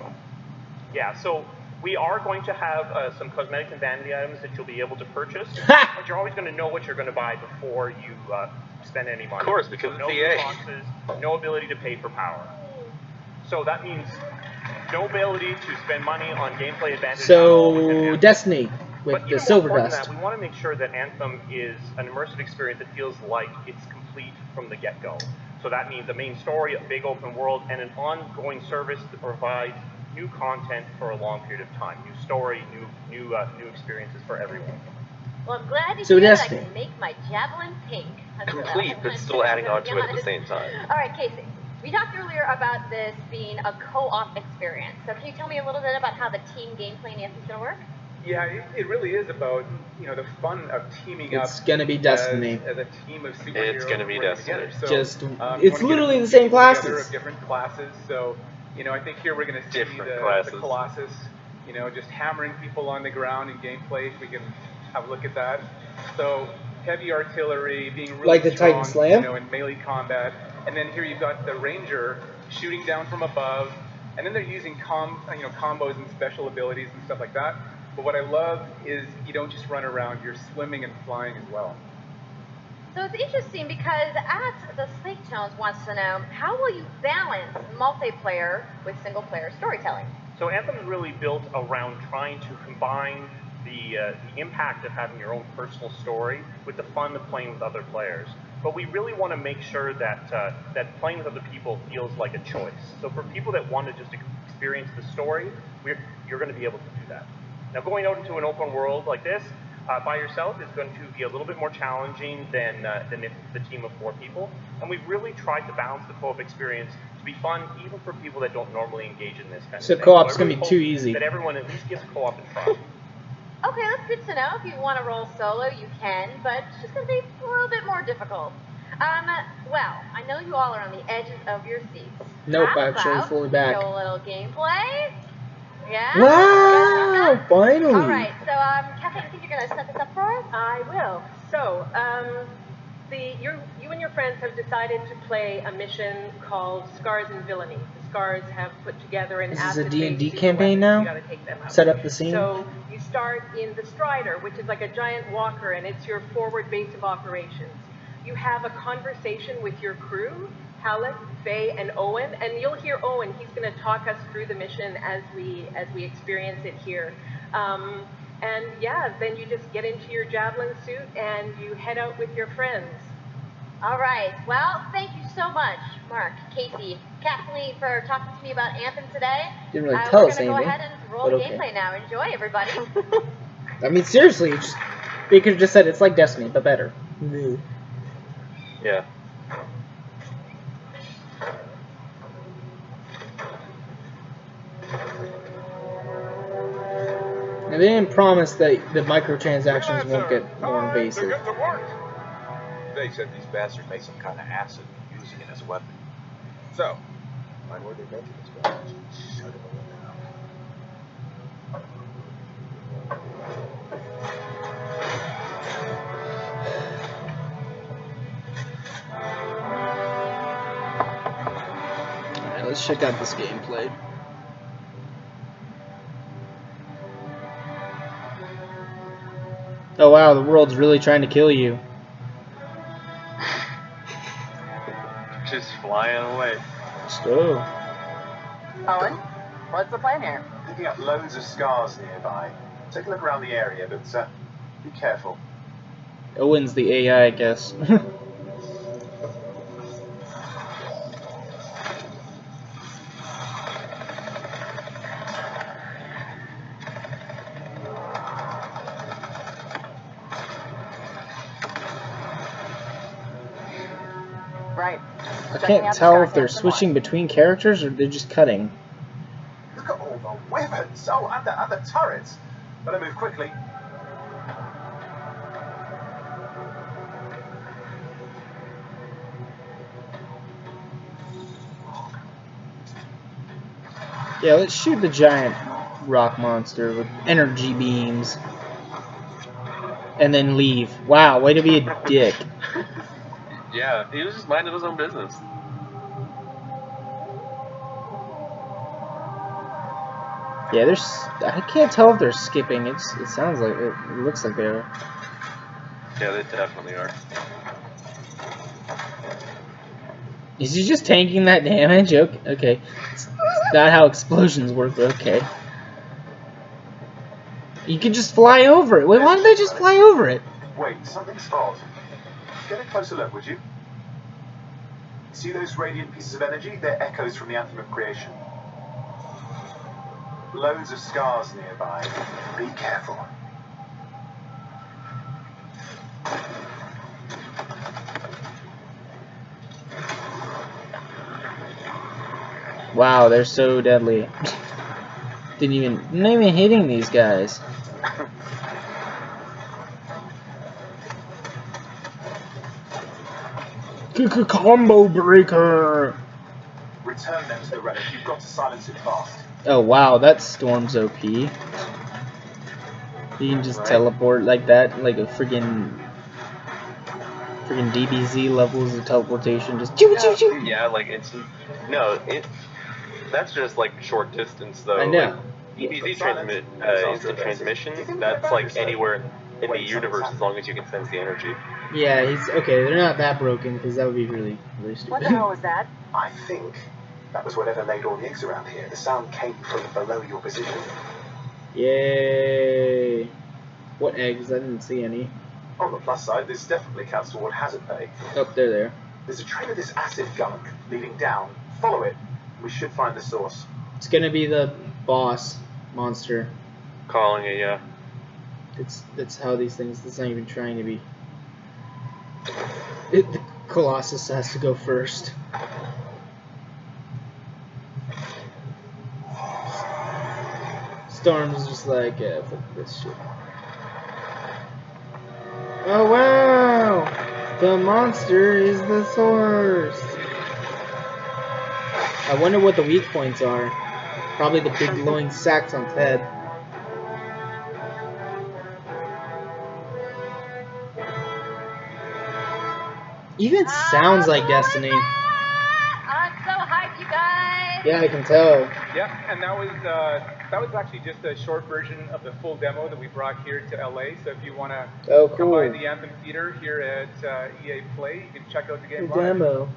Yeah, so we are going to have some cosmetics and vanity items that you'll be able to purchase, but you're always going to know what you're going to buy before you spend any money. Of course, because so no it's EA. Boxes, no ability to pay for power. So that means no ability to spend money on gameplay advantage. So Destiny with the Silver Dust. We want to make sure that Anthem is an immersive experience that feels like it's complete from the get-go. So that means a main story, a big open world, and an ongoing service that provides new content for a long period of time. New story, new experiences for everyone. Well, I'm glad to hear that I can make my javelin pink. Complete, but still adding on to it at the same time. All right, Casey. We talked earlier about this being a co-op experience. So can you tell me a little bit about how the team gameplay in Anthem is going to work? Yeah, it really is about, the fun of teaming up. It's gonna be Destiny. As a team of superheroes. It's gonna be Destiny. So, it's literally the same classes. Of different classes. So, I think here we're gonna see the Colossus, just hammering people on the ground in gameplay. If we can have a look at that. So heavy artillery, being really like the strong, Titan Slam, in melee combat. And then here you've got the Ranger shooting down from above, and then they're using combos and special abilities and stuff like that. But what I love is you don't just run around, you're swimming and flying as well. So it's interesting because the Slate Tones wants to know, how will you balance multiplayer with single-player storytelling? So Anthem is really built around trying to combine the impact of having your own personal story with the fun of playing with other players. but we really want to make sure that that playing with other people feels like a choice. So for people that want to just experience the story, you're going to be able to do that. Now, going out into an open world like this by yourself is going to be a little bit more challenging than if the team of 4 people. And we've really tried to balance the co-op experience to be fun, even for people that don't normally engage in this kind of thing. So co-op's going to be too easy. That everyone at least gives co-op a try. Okay, that's good to know. If you want to roll solo, you can, but it's just going to be a little bit more difficult. Well, I know you all are on the edges of your seats. Nope, actually, fully back. Show a little gameplay. Yeah? Wow, finally. All right, so, Kathleen, I think you're going to set this up for us? I will. So, you and your friends have decided to play a mission called Scars and Villainy. The Scars have put together an This is a D&D campaign now? Set up the scene? So, you start in the Strider, which is like a giant walker, and it's your forward base of operations. You have a conversation with your crew, Halleck, Faye, and Owen, and you'll hear Owen. He's going to talk us through the mission as we experience it here. And yeah, then you just get into your Javelin suit and you head out with your friends. All right. Well, thank you so much, Mark, Casey, Kathleen, for talking to me about Anthem today. Didn't really tell us anything. We're going to go ahead and roll the gameplay now. Enjoy, everybody. I mean, seriously, they could have just said it's like Destiny, but better. Yeah. And they didn't promise that the microtransactions won't get more invasive. They said these bastards made some kind of acid using it as a weapon. So, find where they're making this garbage. Shut it all down. Alright, let's check out this gameplay. Oh wow, the world's really trying to kill you. Just flying away. So. Owen, what's the plan here? Picking up loads of scars nearby. Take a look around the area, but be careful. Owen's the AI, I guess. Right. I can't tell if they're switching between characters or they're just cutting. Look at all the weapons! Oh, and the turrets! Better move quickly. Yeah, let's shoot the giant rock monster with energy beams. And then leave. Wow, way to be a dick. Yeah, he was just minding his own business. Yeah, I can't tell if they're skipping. It sounds like it looks like they are. Yeah, they definitely are. Is he just tanking that damage? Okay. It's not how explosions work, but okay. You could just fly over it. Wait, why didn't they just fly over it? Wait, something's odd. Get a closer look, would you? See those radiant pieces of energy? They're echoes from the Anthem of Creation. Loads of scars nearby. Be careful. Wow, they're so deadly. Not even hitting these guys. Combo breaker. Return them to the relic. You've got to silence it fast. Oh wow, that Storm's OP. You can just teleport like that, like a friggin' DBZ levels of teleportation. Just choo choo choo. Yeah, like that's just like short distance though. I know. Like, DBZ instant transmission. That's like anywhere in the universe as long as you can sense the energy. Yeah, okay. They're not that broken because that would be really stupid. What the hell was that? I think that was whatever laid all the eggs around here. The sound came from below your position. Yay! What eggs? I didn't see any. On the plus side, this definitely counts toward hazard pay. Oh, they're there. There's a train of this acid gunk leading down. Follow it. We should find the source. It's gonna be the boss monster. Calling it, yeah. That's how these things. It's not even trying to be. The Colossus has to go first. Storm's just like, yeah, fuck this shit. Oh wow! The monster is the source. I wonder what the weak points are. Probably the big glowing sacks on Ted. Even sounds like Destiny. I'm so hyped, you guys. Yeah, I can tell. Yep, and that was actually just a short version of the full demo that we brought here to LA. So if you want to come by the Anthem Theater here at EA Play, you can check out the game live. Demo.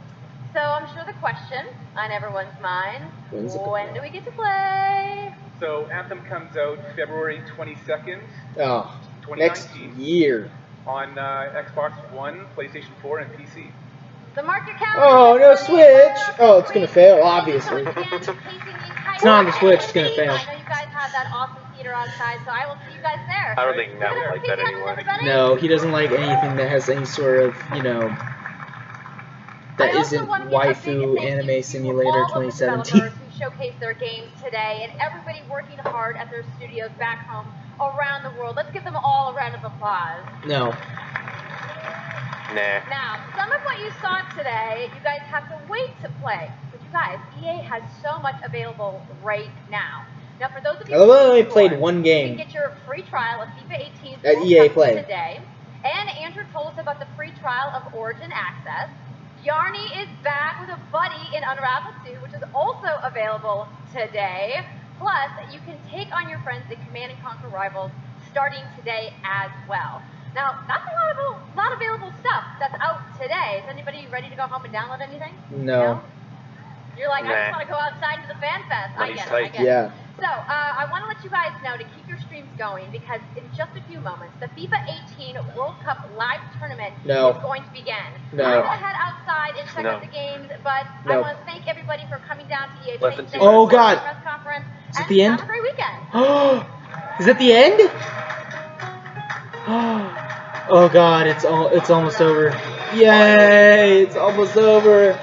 So I'm sure the question on everyone's mind, when do we get to play? So Anthem comes out February 22nd, oh, 2019. Next year. On Xbox One, PlayStation 4, and PC. So mark your calendar. Oh, no Switch! Oh, it's gonna fail, obviously. It's not on the Switch, it's gonna fail. I know you guys have that awesome theater outside, so I will see you guys there. I don't think Matt would like that anyway. No, he doesn't like anything that has any sort of, you know, that isn't Waifu Anime Simulator 2017. Who showcase their games today, and everybody working hard at their studios back home around the world. Let's give them all a round of applause. No. Nah. Now, some of what you saw today, you guys have to wait to play. But you guys, EA has so much available right now. Now, for those of you who only played one game, you can get your free trial of FIFA 18 at EA Play today. And Andrew told us about the free trial of Origin Access. Yarny is back with a buddy in Unravel 2, which is also available today. Plus, you can take on your friends in Command & Conquer Rivals starting today as well. Now, that's a lot of available stuff that's out today. Is anybody ready to go home and download anything? No. You're like, I just want to go outside to the fan fest. I get it. Yeah. So, I want to let you guys know to keep your streams going because in just a few moments, the FIFA 18 World Cup live tournament is going to begin. No. I'm going to head outside and check out the games, but I want to thank everybody for coming down to EA Play today. Oh, God. Press conference. Is it the end? Have a great weekend. Is it the end? Oh, God, it's almost over. Yay! It's almost over.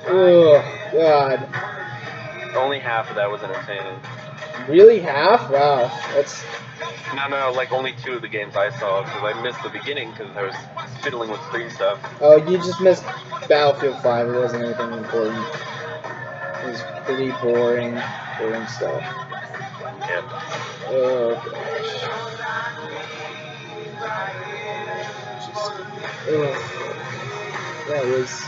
Oh, God. Only half of that was entertaining. Really? Half? Wow. That's... No, like only 2 of the games I saw, because I missed the beginning because I was fiddling with screen stuff. Oh, you just missed Battlefield 5. It wasn't anything important. It was pretty boring stuff. Yep. Oh, gosh.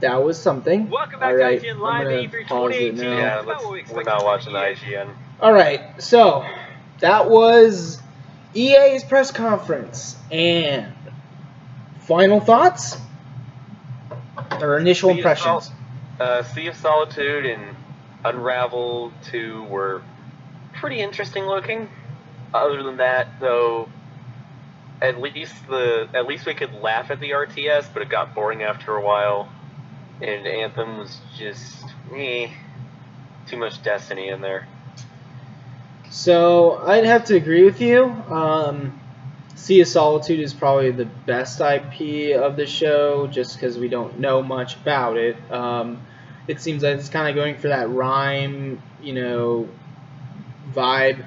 That was something. Welcome back to IGN Live, E3 2018. Yeah, we're not watching the IGN. Alright, so that was EA's press conference. And final thoughts? Or initial impressions? Sea of Solitude and Unravel 2 were pretty interesting looking. Other than that, though, at least we could laugh at the RTS, but it got boring after a while. And Anthem was just too much Destiny in there. So I'd have to agree with you. Sea of Solitude is probably the best IP of the show, just because we don't know much about it. It seems like it's kind of going for that rhyme, vibe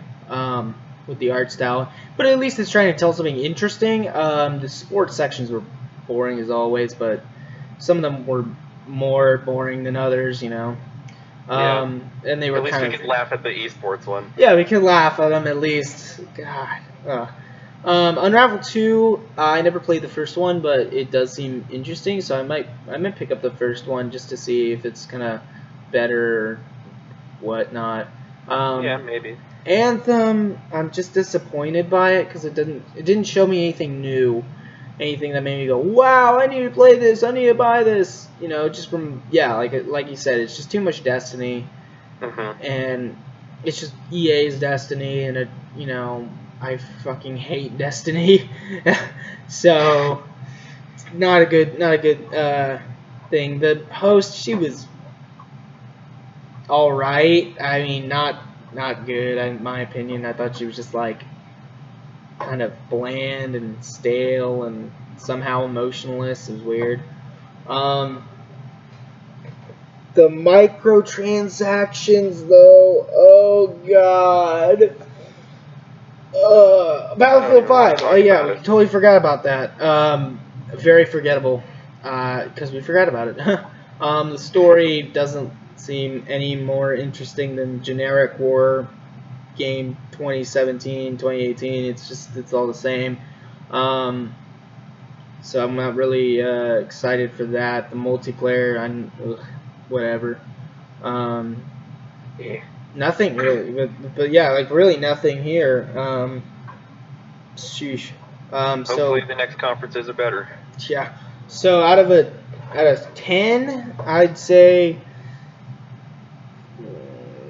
with the art style. But at least it's trying to tell something interesting. The sports sections were boring as always, but some of them were more boring than others, And they were at least we could laugh at the esports one. Yeah, we could laugh at them at least. God. Unravel 2, I never played the first one, but it does seem interesting, so I might pick up the first one just to see if it's kind of better or whatnot. Yeah, maybe. Anthem, I'm just disappointed by it because it didn't show me anything new. anything that made me go, wow, I need to play this, I need to buy this. You know, just from, yeah, like you said, it's just too much Destiny. And it's just EA's Destiny, and you know, I fucking hate Destiny. So not a good thing. The host, she was all right. I mean, not good in my opinion. I thought she was just like kind of bland and stale and somehow emotionless. It was weird. The microtransactions, though, oh god. Battlefield 5. Oh yeah, we totally forgot about that. Very forgettable, because we forgot about it. The story doesn't seem any more interesting than generic war game 2017, 2018. It's all the same. So I'm not really excited for that. The multiplayer, whatever. Nothing really, but yeah, like really nothing here. Sheesh. Hopefully the next conferences are better. Yeah. So out of 10, I'd say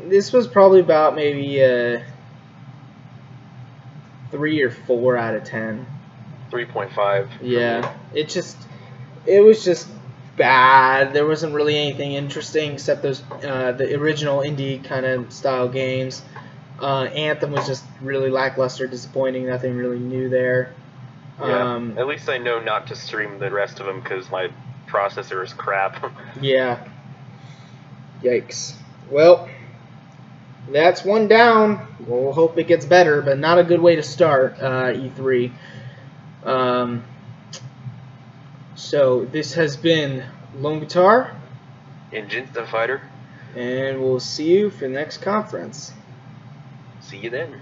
this was probably about maybe 3 or 4 out of 10. 3.5. Yeah. It was just bad. There wasn't really anything interesting except those the original indie kind of style games. Anthem was just really lackluster, disappointing. Nothing really new there. Yeah. At least I know not to stream the rest of them because my processor is crap. Yeah. Yikes. Well, that's one down. We'll hope it gets better, but not a good way to start E3. So this has been Lone Guitar and Jinston Fighter, and we'll see you for the next conference. See you then.